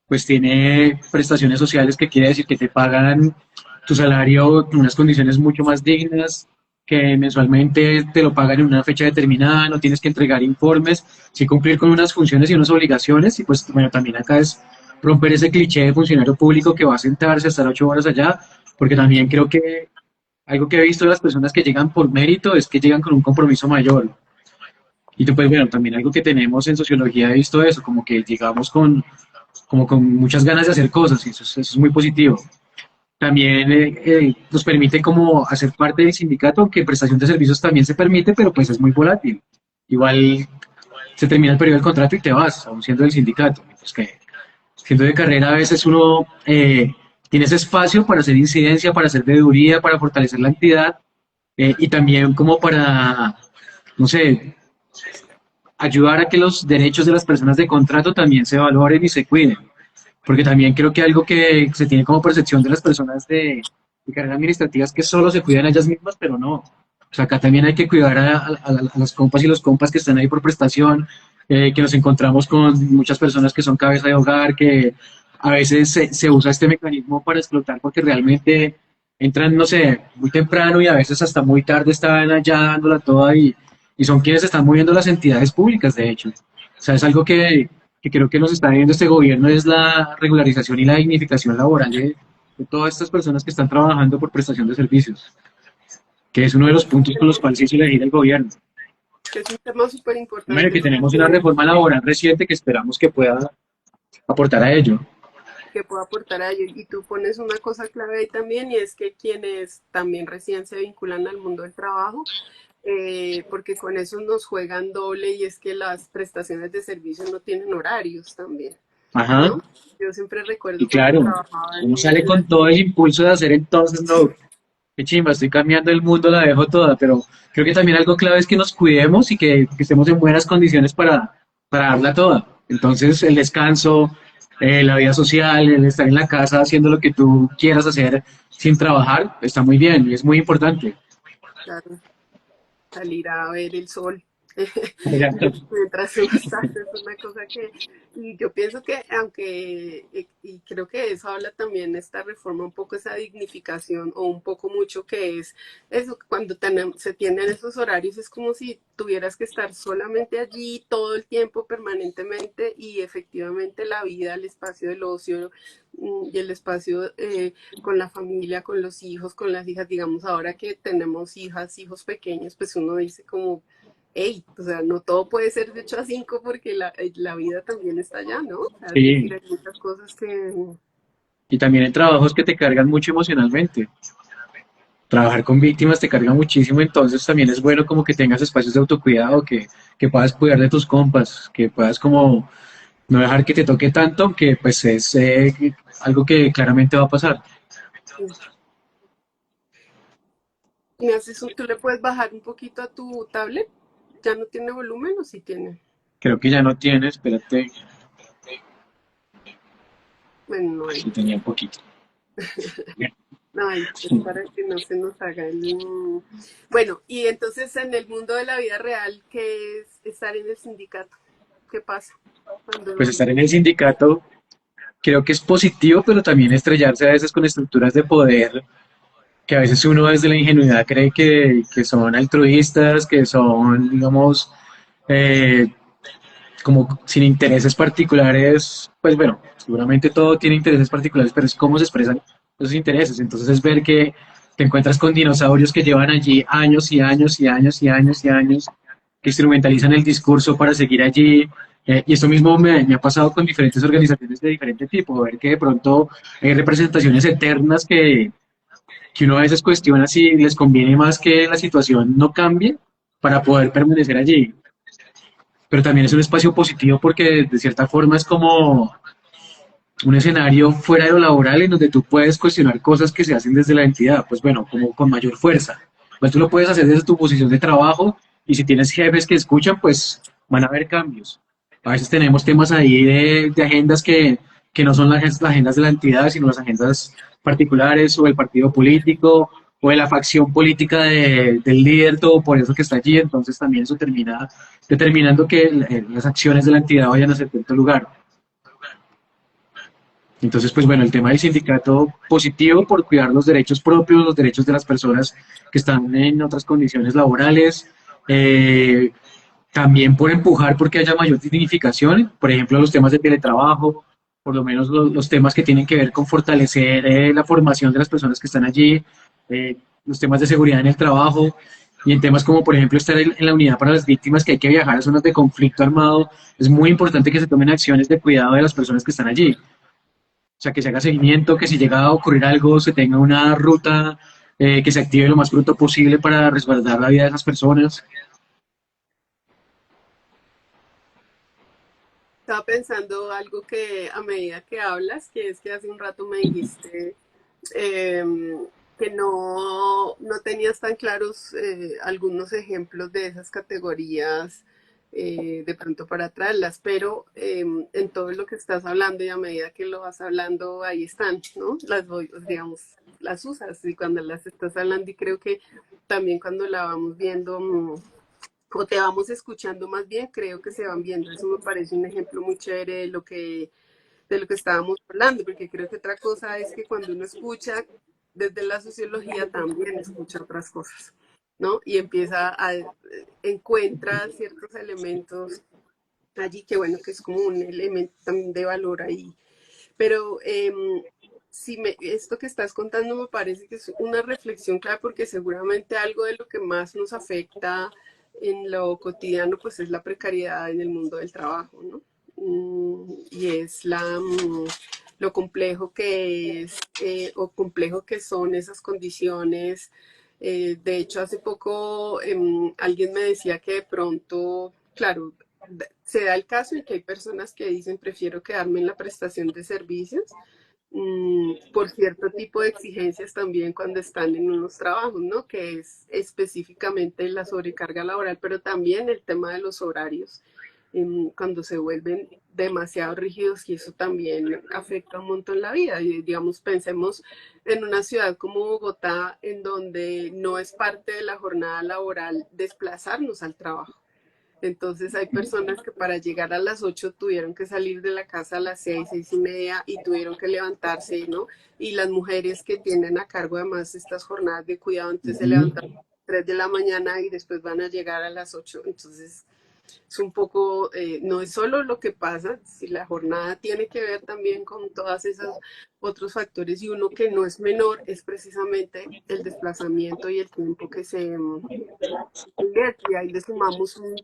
pues tiene prestaciones sociales, que quiere decir que te pagan tu salario en unas condiciones mucho más dignas, que mensualmente te lo pagan en una fecha determinada, no tienes que entregar informes, sí cumplir con unas funciones y unas obligaciones, y pues bueno, también acá es romper ese cliché de funcionario público que va a sentarse a estar 8 horas allá, porque también creo que algo que he visto de las personas que llegan por mérito es que llegan con un compromiso mayor. Y pues bueno, también algo que tenemos en sociología he visto eso, como que llegamos como con muchas ganas de hacer cosas, y eso es muy positivo. También nos permite como hacer parte del sindicato, aunque en prestación de servicios también se permite, pero pues es muy volátil. Igual se termina el periodo del contrato y te vas, aún siendo del sindicato. Pues que siendo de carrera a veces uno tiene ese espacio para hacer incidencia, para hacer veeduría, para fortalecer la entidad y también como para, no sé, ayudar a que los derechos de las personas de contrato también se valoren y se cuiden. Porque también creo que algo que se tiene como percepción de las personas de carrera administrativa es que solo se cuidan a ellas mismas, pero no. O sea, acá también hay que cuidar a las compas y los compas que están ahí por prestación, que nos encontramos con muchas personas que son cabeza de hogar, que a veces se usa este mecanismo para explotar porque realmente entran, no sé, muy temprano y a veces hasta muy tarde están allá dándola toda y son quienes están moviendo las entidades públicas, de hecho. O sea, es algo que creo que nos está viendo este gobierno, es la regularización y la dignificación laboral de todas estas personas que están trabajando por prestación de servicios, que es uno de los puntos con los cuales se hizo elegir el gobierno. Que es un tema súper Bueno, importante que tenemos una reforma laboral reciente que esperamos que pueda aportar a ello. que pueda aportar a ello. Y tú pones una cosa clave ahí también, y es que quienes también recién se vinculan al mundo del trabajo, porque con eso nos juegan doble, y es que las prestaciones de servicio no tienen horarios también. Ajá. ¿no? Yo siempre Y recuerdo cuando claro, trabajaba uno en sale la... con todo el impulso de hacer entonces, no, qué chimba, estoy cambiando el mundo, la dejo toda, pero creo que también algo clave es que nos cuidemos y que estemos en buenas condiciones para darla toda. Entonces, el descanso, la vida social, el estar en la casa haciendo lo que tú quieras hacer sin trabajar, está muy bien y es muy importante. Claro, salir a ver el sol Exacto. mientras uno está, es una cosa que, y yo pienso que aunque, y creo que eso habla también esta reforma, un poco esa dignificación o un poco mucho que es eso, cuando se tienen esos horarios es como si tuvieras que estar solamente allí todo el tiempo, permanentemente, y efectivamente la vida, el espacio del ocio y el espacio con la familia, con los hijos, con las hijas, digamos, ahora que tenemos hijas, hijos pequeños, pues uno dice como, hey, o sea, no todo puede ser de 8 a 5 porque la vida también está allá, ¿no? O sea, es decir, Sí, hay muchas cosas que... y también en trabajos que te cargan mucho emocionalmente. Trabajar con víctimas te carga muchísimo, entonces también es bueno como que tengas espacios de autocuidado, que puedas cuidar de tus compas, que puedas como no dejar que te toque tanto, que pues es algo que claramente va a pasar. ¿Me haces tú le puedes bajar un poquito a tu tablet? ¿Ya no tiene volumen o sí tiene? Creo que ya no tiene, espérate, Bueno, no hay. si tenía un poquito. No hay, es para que no se nos haga el... Bueno, y entonces en el mundo de la vida real, ¿qué es estar en el sindicato? ¿Qué pasa cuando Pues uno... estar en el sindicato creo que es positivo, pero también estrellarse a veces con estructuras de poder que a veces uno desde la ingenuidad cree que son altruistas, que son, digamos, eh, como sin intereses particulares, pues bueno, seguramente todo tiene intereses particulares, pero es cómo se expresan esos intereses. Entonces es ver que te encuentras con dinosaurios que llevan allí años y años y años y años y años, que instrumentalizan el discurso para seguir allí. Y esto mismo me ha pasado con diferentes organizaciones de diferente tipo, ver que de pronto hay representaciones eternas que uno a veces cuestiona si les conviene más que la situación no cambie para poder permanecer allí, pero también es un espacio positivo porque de cierta forma es como un escenario fuera de lo laboral en donde tú puedes cuestionar cosas que se hacen desde la entidad, pues bueno, como con mayor fuerza. Pues tú lo puedes hacer desde tu posición de trabajo y si tienes jefes que escuchan, pues van a haber cambios. A veces tenemos temas ahí de agendas que no son las agendas de la entidad, sino las agendas particulares o del partido político o de la facción política del líder, todo por eso que está allí. Entonces también eso termina determinando que las acciones de la entidad vayan a cierto lugar. Entonces, pues bueno, el tema del sindicato positivo por cuidar los derechos propios, los derechos de las personas que están en otras condiciones laborales, eh, también por empujar porque haya mayor dignificación, por ejemplo, los temas de teletrabajo, por lo menos los temas que tienen que ver con fortalecer la formación de las personas que están allí, los temas de seguridad en el trabajo y en temas como, por ejemplo, estar en la unidad para las víctimas que hay que viajar a zonas de conflicto armado, es muy importante que se tomen acciones de cuidado de las personas que están allí. O sea, que se haga seguimiento, que si llega a ocurrir algo, se tenga una ruta que se active lo más pronto posible para resguardar la vida de esas personas. Estaba pensando algo que a medida que hablas, que es que hace un rato me dijiste que no tenías tan claros algunos ejemplos de esas categorías de pronto para traerlas, pero en todo lo que estás hablando y a medida que lo vas hablando, ahí están, ¿no? Las voy, pues, digamos, las usas y cuando las estás hablando y creo que también cuando la vamos viendo o te vamos escuchando más bien, creo que se van viendo. Eso me parece un ejemplo muy chévere de lo que estábamos hablando, porque creo que otra cosa es que cuando uno escucha desde la sociología también escucha otras cosas, ¿no? Y empieza a encuentra ciertos elementos allí que bueno, que es como un elemento también de valor ahí. Pero si esto que estás contando me parece que es una reflexión clave porque seguramente algo de lo que más nos afecta en lo cotidiano pues es la precariedad en el mundo del trabajo, ¿no? Y es lo complejo que es o complejo que son esas condiciones. De hecho, hace poco alguien me decía que de pronto, claro, se da el caso y que hay personas que dicen prefiero quedarme en la prestación de servicios por cierto tipo de exigencias también cuando están en unos trabajos, ¿no? Que es específicamente la sobrecarga laboral, pero también el tema de los horarios, cuando se vuelven demasiado rígidos y eso también afecta un montón la vida. Y, digamos, pensemos en una ciudad como Bogotá, en donde no es parte de la jornada laboral desplazarnos al trabajo. Entonces hay personas que para llegar a las 8 tuvieron que salir de la casa a las 6, 6:30 y tuvieron que levantarse, ¿no? Y las mujeres que tienen a cargo además estas jornadas de cuidado, entonces se Ujú. levantan a las 3 de la mañana y después van a llegar a las 8. Entonces es un poco, no es solo lo que pasa, si la jornada tiene que ver también con todos esos otros factores y uno que no es menor es precisamente el desplazamiento y el tiempo que se invierte. Y ahí le sumamos un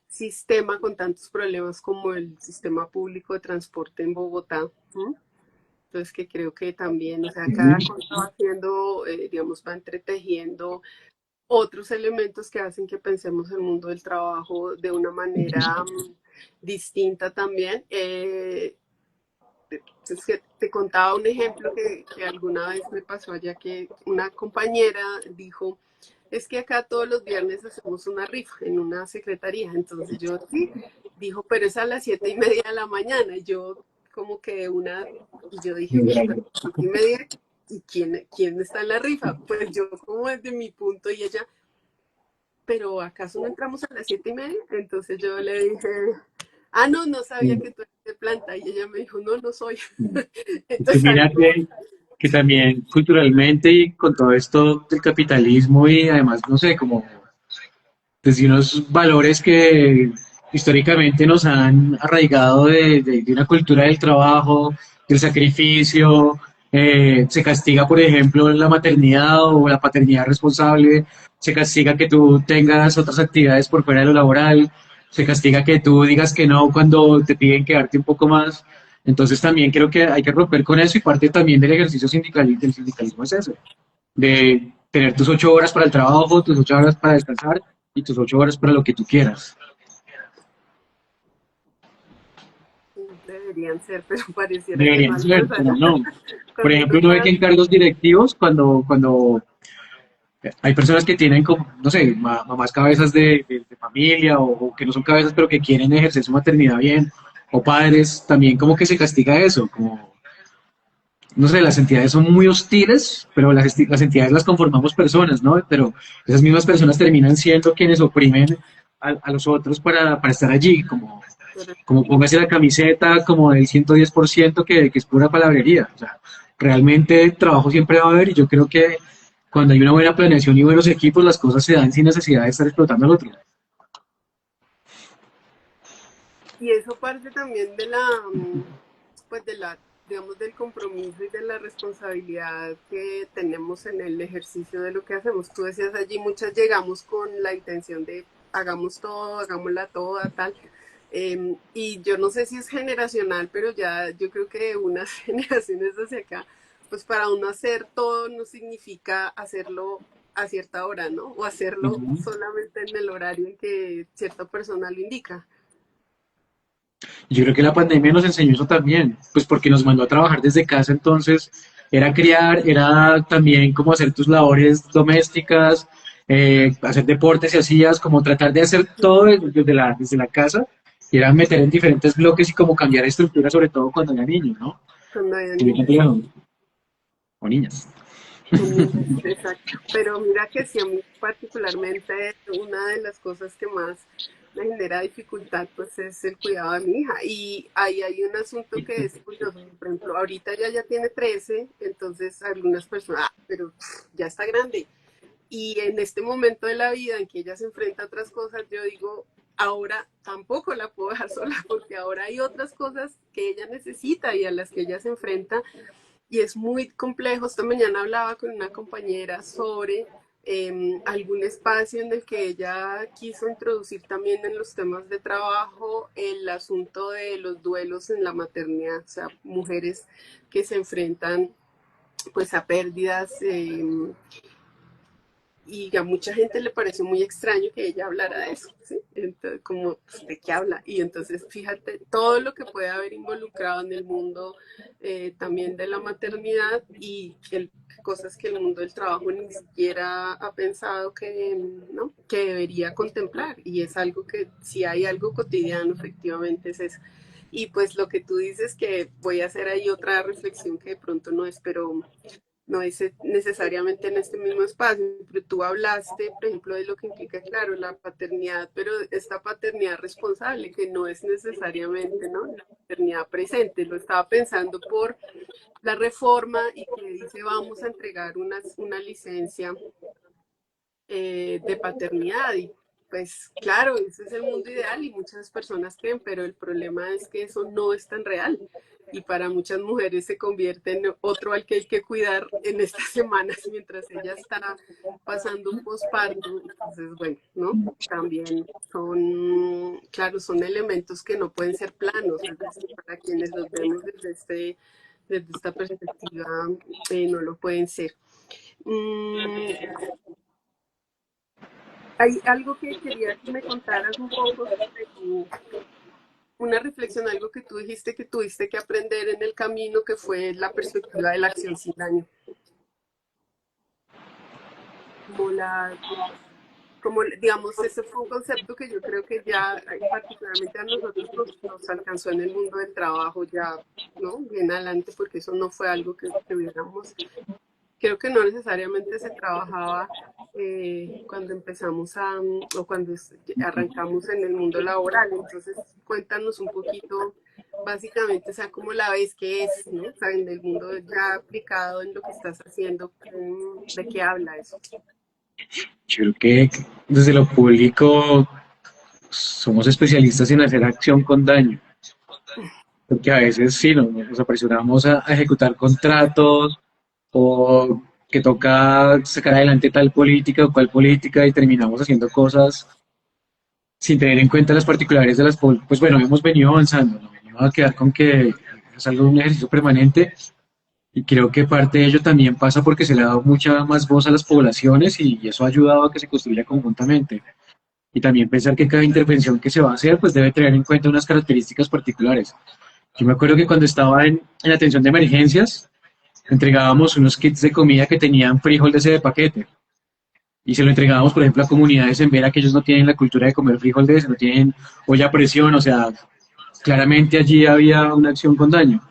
sistema con tantos problemas como el sistema público de transporte en Bogotá. ¿No? Entonces, que creo que también, o sea, cada cosa va haciendo, digamos, va entretejiendo otros elementos que hacen que pensemos el mundo del trabajo de una manera distinta también. Es que te contaba un ejemplo que alguna vez me pasó allá, que una compañera dijo, es que acá todos los viernes hacemos una rifa en una secretaría. Entonces yo, sí, dijo, pero es a las 7:30 de la mañana. Y yo como que y yo dije, uy, pero 7:30, ¿y quién está en la rifa? Pues yo como desde mi punto y ella, pero ¿acaso no entramos a las 7:30? Entonces yo le dije, no, no sabía que tú eres de planta. Y ella me dijo, no, no soy. Es que Entonces mira algo, que también culturalmente y con todo esto del capitalismo y además, no sé, como desde unos valores que históricamente nos han arraigado de una cultura del trabajo, del sacrificio, se castiga, por ejemplo, la maternidad o la paternidad responsable, se castiga que tú tengas otras actividades por fuera de lo laboral, se castiga que tú digas que no cuando te piden quedarte un poco más. Entonces también creo que hay que romper con eso y parte también del ejercicio sindical, del sindicalismo es eso, de tener tus 8 horas para el trabajo, tus 8 horas para descansar y tus 8 horas para lo que tú quieras. deberían ser, pero pareciera que no Deberían ser, alcanzan. pero no. Por Cuando ejemplo, uno uno ve que va. en cargos directivos, cuando hay personas que tienen, como, no sé, mamás cabezas de familia o que no son cabezas, pero que quieren ejercer su maternidad bien, o padres, también como que se castiga eso, como, no sé, las entidades son muy hostiles, pero las entidades las conformamos personas, ¿no? Pero esas mismas personas terminan siendo quienes oprimen a los otros para estar allí, como póngase la camiseta, como el 110% que es pura palabrería. O sea, realmente trabajo siempre va a haber y yo creo que cuando hay una buena planeación y buenos equipos, las cosas se dan sin necesidad de estar explotando al otro. Y eso parte también de pues de digamos, del compromiso y de la responsabilidad que tenemos en el ejercicio de lo que hacemos. Tú decías allí, muchas llegamos con la intención de hagamos todo, hagámosla toda, tal. Y yo no sé si es generacional, pero ya yo creo que unas generaciones hacia acá, pues para uno hacer todo no significa hacerlo a cierta hora, ¿no? O hacerlo solamente en el horario en que cierta persona lo indica. Yo creo que la pandemia nos enseñó eso también, pues porque nos mandó a trabajar desde casa, entonces era criar, era también como hacer tus labores domésticas, hacer deportes y hacías, como tratar de hacer todo desde la casa, y era meter en diferentes bloques y como cambiar estructura, sobre todo cuando era niño, ¿no? Cuando hay Y niños, sí. o niñas. Con niños, exacto. Pero mira que sí, a mí particularmente una de las cosas que más me genera dificultad pues es el cuidado de mi hija. Y ahí hay un asunto que es curioso. Por ejemplo, ahorita ya tiene 13, entonces algunas personas, pero ya está grande. Y en este momento de la vida en que ella se enfrenta a otras cosas, yo digo, ahora tampoco la puedo dejar sola porque ahora hay otras cosas que ella necesita y a las que ella se enfrenta y es muy complejo. Esta mañana hablaba con una compañera sobre algún espacio en el que ella quiso introducir también en los temas de trabajo el asunto de los duelos en la maternidad, o sea, mujeres que se enfrentan pues a pérdidas y a mucha gente le pareció muy extraño que ella hablara de eso, ¿sí? Entonces, como, pues, ¿de qué habla? Y entonces, fíjate, todo lo que puede haber involucrado en el mundo también de la maternidad y cosas que el mundo del trabajo ni siquiera ha pensado que, ¿no? Que debería contemplar. Y es algo que, si hay algo cotidiano, efectivamente es eso. Y pues lo que tú dices, que voy a hacer ahí otra reflexión que de pronto no es, pero no es necesariamente en este mismo espacio, pero tú hablaste, por ejemplo, de lo que implica, claro, la paternidad, pero esta paternidad responsable, que no es necesariamente, ¿no? La paternidad presente, lo estaba pensando por la reforma y que dice vamos a entregar una licencia de paternidad y pues claro, ese es el mundo ideal y muchas personas creen, pero el problema es que eso no es tan real y para muchas mujeres se convierte en otro al que hay que cuidar en estas semanas mientras ella está pasando un posparto. Entonces, bueno, ¿no? También son, claro, son elementos que no pueden ser planos, es decir, para quienes los vemos desde esta perspectiva, no lo pueden ser. Mm, hay algo que quería que me contaras un poco sobre una reflexión, algo que tú dijiste que tuviste que aprender en el camino, que fue la perspectiva de la acción sin daño. Como la, como digamos, ese fue un concepto que yo creo que ya particularmente a nosotros nos alcanzó en el mundo del trabajo ya, ¿no? Bien adelante, porque eso no fue algo que tuviéramos, creo que no necesariamente se trabajaba cuando empezamos o cuando arrancamos en el mundo laboral. Entonces, cuéntanos un poquito, básicamente, o sea, cómo la ves que es, ¿no? O sea, en el mundo ya aplicado en lo que estás haciendo, ¿de qué habla eso? Yo creo que desde lo público somos especialistas en hacer acción con daño, porque a veces sí nos apresuramos a ejecutar contratos o que toca sacar adelante tal política o cual política y terminamos haciendo cosas sin tener en cuenta las particularidades de pues bueno, hemos venido avanzando, no venimos a quedar con que es algo un ejercicio permanente y creo que parte de ello también pasa porque se le ha dado mucha más voz a las poblaciones y eso ha ayudado a que se construya conjuntamente. Y también pensar que cada intervención que se va a hacer pues debe tener en cuenta unas características particulares. Yo me acuerdo que cuando estaba en atención de emergencias, entregábamos unos kits de comida que tenían frijol de ese de paquete. Y se lo entregábamos, por ejemplo, a comunidades en Vera que ellos no tienen la cultura de comer frijol de ese, no tienen olla a presión, o sea, claramente allí había una acción con daño.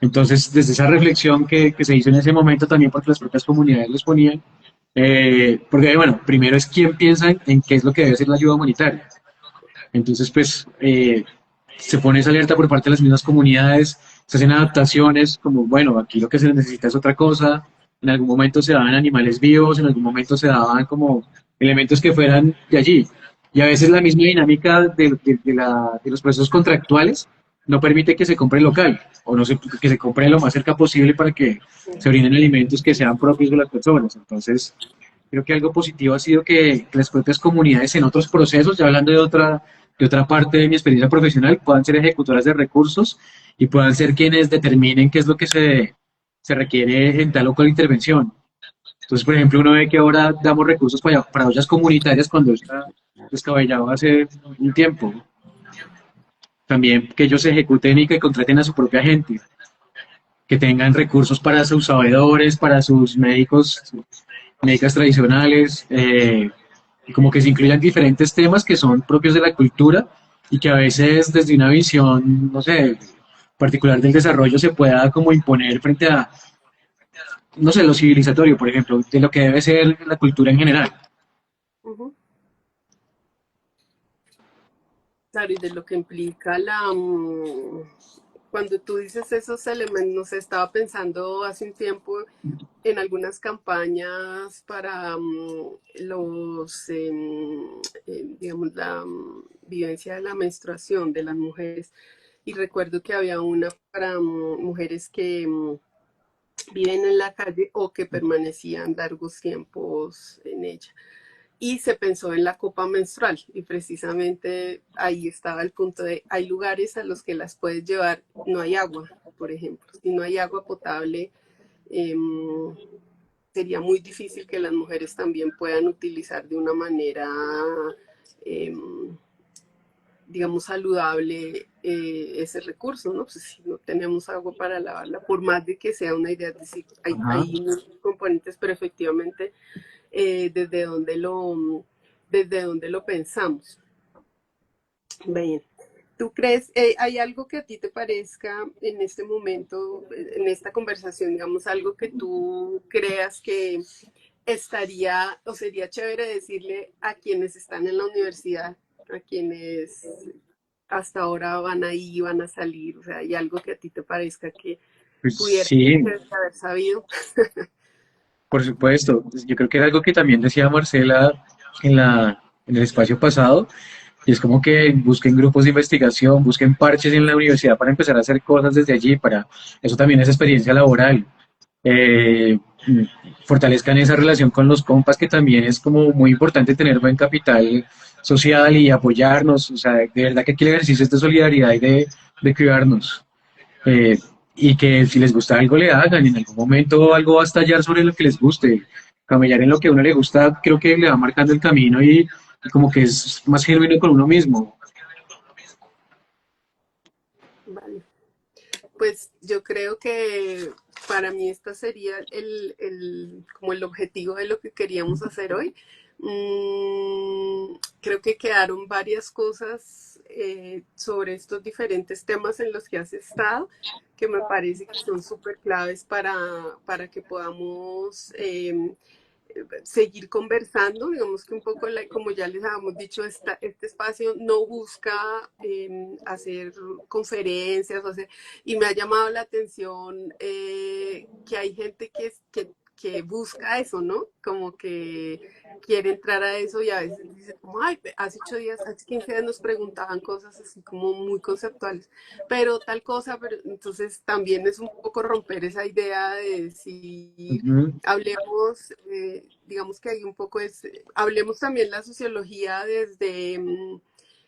Entonces, desde esa reflexión que se hizo en ese momento, también porque las propias comunidades los ponían, porque bueno, primero es quién piensa en qué es lo que debe ser la ayuda humanitaria. Entonces, pues, se pone esa alerta por parte de las mismas comunidades, se hacen adaptaciones, como, bueno, aquí lo que se necesita es otra cosa, en algún momento se daban animales vivos, en algún momento se daban como elementos que fueran de allí. Y a veces la misma dinámica de los procesos contractuales no permite que se compre local o no se, que se compre lo más cerca posible para que se brinden alimentos que sean propios de las personas. Entonces, creo que algo positivo ha sido que las propias comunidades en otros procesos, ya hablando de otra parte de mi experiencia profesional, puedan ser ejecutoras de recursos y puedan ser quienes determinen qué es lo que se requiere en tal o cual intervención. Entonces, por ejemplo, uno ve que ahora damos recursos para ollas comunitarias cuando está descabellado hace un tiempo. También que ellos ejecuten y que contraten a su propia gente, que tengan recursos para sus sabedores, para sus médicos, médicas tradicionales, y como que se incluyan diferentes temas que son propios de la cultura y que a veces desde una visión, no sé, particular del desarrollo se pueda como imponer frente a, no sé, lo civilizatorio, por ejemplo, de lo que debe ser la cultura en general. Ujú. Claro, y de lo que implica cuando tú dices esos elementos, no sé, estaba pensando hace un tiempo en algunas campañas para digamos, la vivencia de la menstruación de las mujeres. Y recuerdo que había una para mujeres que viven en la calle o que permanecían largos tiempos en ella. Y se pensó en la copa menstrual y precisamente ahí estaba el punto de, hay lugares a los que las puedes llevar, no hay agua, por ejemplo, si no hay agua potable, eh, sería muy difícil que las mujeres también puedan utilizar de una manera, eh, digamos, saludable ese recurso, ¿no? Pues si no tenemos agua para lavarla, por más de que sea una idea, es decir, Ajá. hay muchos componentes, pero efectivamente eh, desde donde lo, desde donde lo pensamos. Bien. ¿Tú crees, hay algo que a ti te parezca en este momento, en esta conversación, digamos, algo que tú creas que estaría o sería chévere decirle a quienes están en la universidad, a quienes hasta ahora van ahí, van a salir, o sea, hay algo que a ti te parezca que Pues pudiera sí, haber sabido? por supuesto. Yo creo que era algo que también decía Marcela en el espacio pasado, y es como que busquen grupos de investigación, busquen parches en la universidad para empezar a hacer cosas desde allí, para eso también es experiencia laboral. Eh, Fortalezcan esa relación con los compas, que también es como muy importante tener buen capital social y apoyarnos, o sea, de verdad que aquí el ejercicio es de solidaridad y de cuidarnos. Eh, y que si les gusta algo le hagan, en algún momento algo va a estallar sobre lo que les guste. Camellar en lo que a uno le gusta creo que le va marcando el camino y como que es más genuino con uno mismo. Vale. Pues yo creo que para mí esto sería como el objetivo de lo que queríamos hacer hoy. Creo que quedaron varias cosas sobre estos diferentes temas en los que has estado que me parece que son súper claves para que podamos seguir conversando, digamos que un poco, como ya les habíamos dicho, este espacio no busca hacer conferencias, o sea, y me ha llamado la atención que hay gente que busca eso, ¿no? Como que quiere entrar a eso y a veces dice como, ay, hace 8 días, hace 15 días nos preguntaban cosas así como muy conceptuales, pero tal cosa, pero entonces también es un poco romper esa idea de decir, Ujú, hablemos, digamos que hay un poco, hablemos también la sociología desde,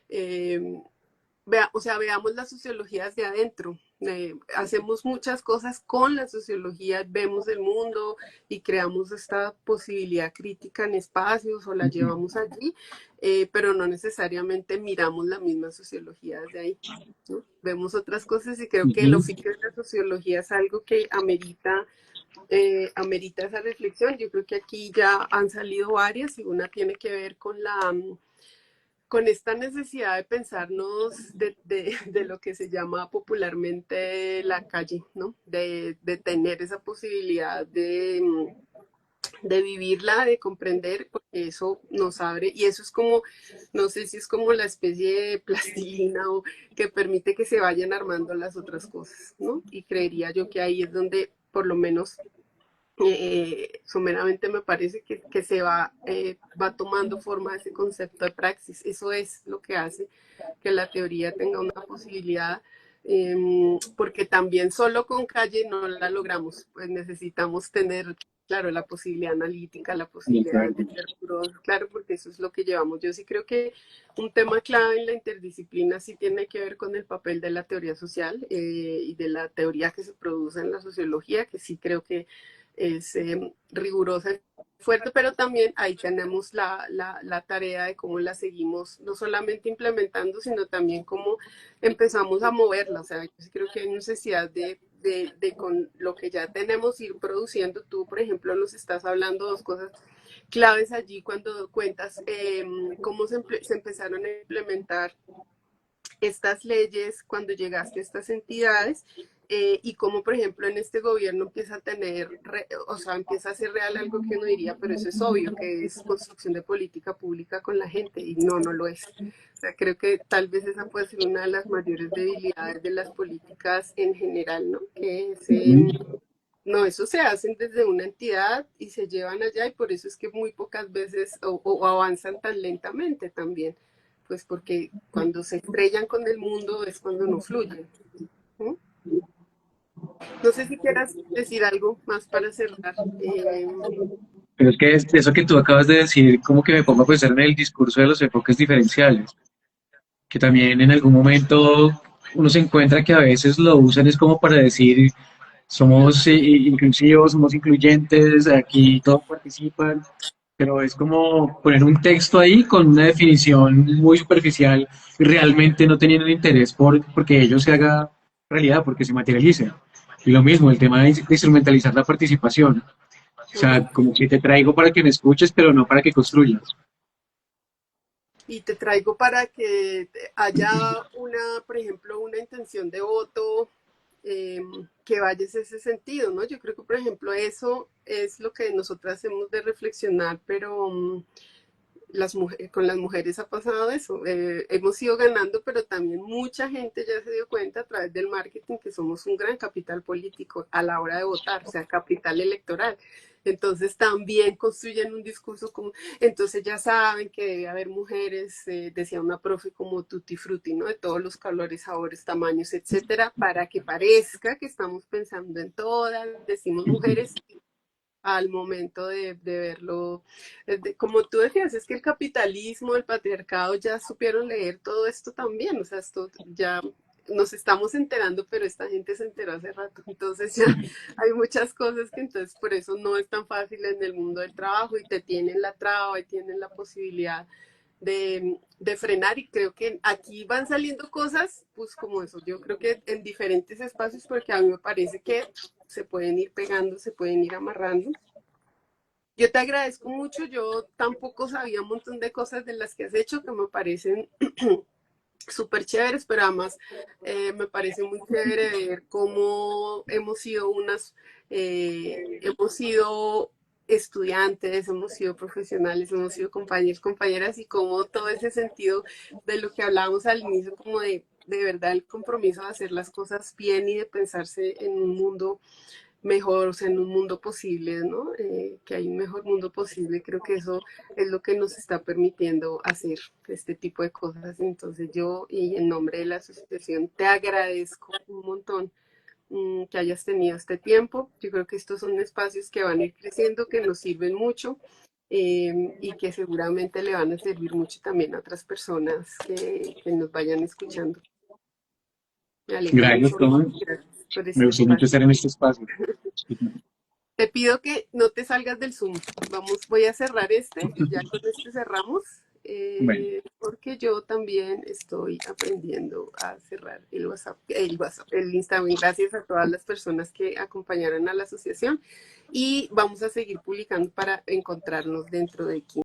eh, o sea, veamos la sociología desde adentro. Hacemos muchas cosas con la sociología, vemos el mundo y creamos esta posibilidad crítica en espacios o la ujú, llevamos allí, pero no necesariamente miramos la misma sociología desde ahí, ¿no? Vemos otras cosas y creo que el ujú. oficio de la sociología es algo que amerita esa reflexión. Yo creo que aquí ya han salido varias y una tiene que ver con con esta necesidad de pensarnos de lo que se llama popularmente la calle, ¿no? De tener esa posibilidad de vivirla, de comprender, porque eso nos abre, y eso es como, no sé si es como la especie de plastilina o que permite que se vayan armando las otras cosas, ¿no? Y creería yo que ahí es donde por lo menos someramente me parece que se va tomando forma ese concepto de praxis. Eso es lo que hace que la teoría tenga una posibilidad, porque también solo con calle no la logramos, pues necesitamos tener, claro, la posibilidad analítica, la De posibilidad de acuerdo. ser puros, claro, porque eso es lo que llevamos. Yo sí creo que un tema clave en la interdisciplina sí tiene que ver con el papel de la teoría social y de la teoría que se produce en la sociología, que sí creo que es rigurosa, fuerte, pero también ahí tenemos la tarea de cómo la seguimos, no solamente implementando, sino también cómo empezamos a moverla. O sea, yo creo que hay necesidad de con lo que ya tenemos ir produciendo. Tú, por ejemplo, nos estás hablando dos cosas claves allí cuando cuentas cómo se empezaron a implementar estas leyes cuando llegaste a estas entidades y cómo, por ejemplo, en este gobierno empieza a tener, o sea, empieza a ser real algo que uno diría, pero eso es obvio, que es construcción de política pública con la gente, y no, no lo es. O sea, creo que tal vez esa puede ser una de las mayores debilidades de las políticas en general, ¿no? Que es, Ujú. no, eso se hacen desde una entidad y se llevan allá y por eso es que muy pocas veces o avanzan tan lentamente también, pues porque cuando se estrellan con el mundo es cuando no fluyen. ¿No? No sé si quieras decir algo más para cerrar. Pero es que eso que tú acabas de decir, como que me pongo a pensar en el discurso de los enfoques diferenciales, que también en algún momento uno se encuentra que a veces lo usan es como para decir, somos inclusivos, somos incluyentes, aquí todos participan, pero es como poner un texto ahí con una definición muy superficial y realmente no teniendo interés porque ello se haga realidad, porque se materialice. Y lo mismo, el tema de instrumentalizar la participación. O Ujú. sea, como que te traigo para que me escuches, pero no para que construyas. Y te traigo para que haya por ejemplo, una intención de voto que vaya en ese sentido, ¿no? Yo creo que, por ejemplo, eso es lo que nosotras hemos de reflexionar, pero con las mujeres ha pasado eso. Hemos ido ganando, pero también mucha gente ya se dio cuenta a través del marketing que somos un gran capital político a la hora de votar, o sea, capital electoral. Entonces también construyen un discurso como, entonces ya saben que debe haber mujeres, decía una profe como tutti frutti, ¿no? De todos los colores, sabores, tamaños, etcétera, para que parezca que estamos pensando en todas, decimos mujeres, al momento de verlo. Como tú decías, es que el capitalismo, el patriarcado ya supieron leer todo esto también, o sea, esto ya nos estamos enterando, pero esta gente se enteró hace rato, entonces ya hay muchas cosas que entonces por eso no es tan fácil en el mundo del trabajo y te tienen la traba y tienen la posibilidad de frenar y creo que aquí van saliendo cosas, pues como eso, yo creo que en diferentes espacios porque a mí me parece que se pueden ir pegando, se pueden ir amarrando. Yo te agradezco mucho, yo tampoco sabía un montón de cosas de las que has hecho que me parecen súper chéveres, pero además me parece muy chévere ver cómo hemos sido estudiantes, hemos sido profesionales, hemos sido compañeros, compañeras y cómo todo ese sentido de lo que hablábamos al inicio, como de verdad el compromiso de hacer las cosas bien y de pensarse en un mundo mejor, o sea, en un mundo posible, ¿no? Que hay un mejor mundo posible, creo que eso es lo que nos está permitiendo hacer este tipo de cosas. Entonces yo, y en nombre de la asociación, te agradezco un montón que hayas tenido este tiempo. Yo creo que estos son espacios que van a ir creciendo, que nos sirven mucho y que seguramente le van a servir mucho también a otras personas que nos vayan escuchando. Me alegra Gracias, mucho. Tomás. Gracias por Me este gustó mucho espacio. estar en este espacio. Te pido que no te salgas del Zoom. Voy a cerrar este y ya con este cerramos, Bueno, porque yo también estoy aprendiendo a cerrar el Instagram. Gracias a todas las personas que acompañaron a la asociación y vamos a seguir publicando para encontrarnos dentro de 15.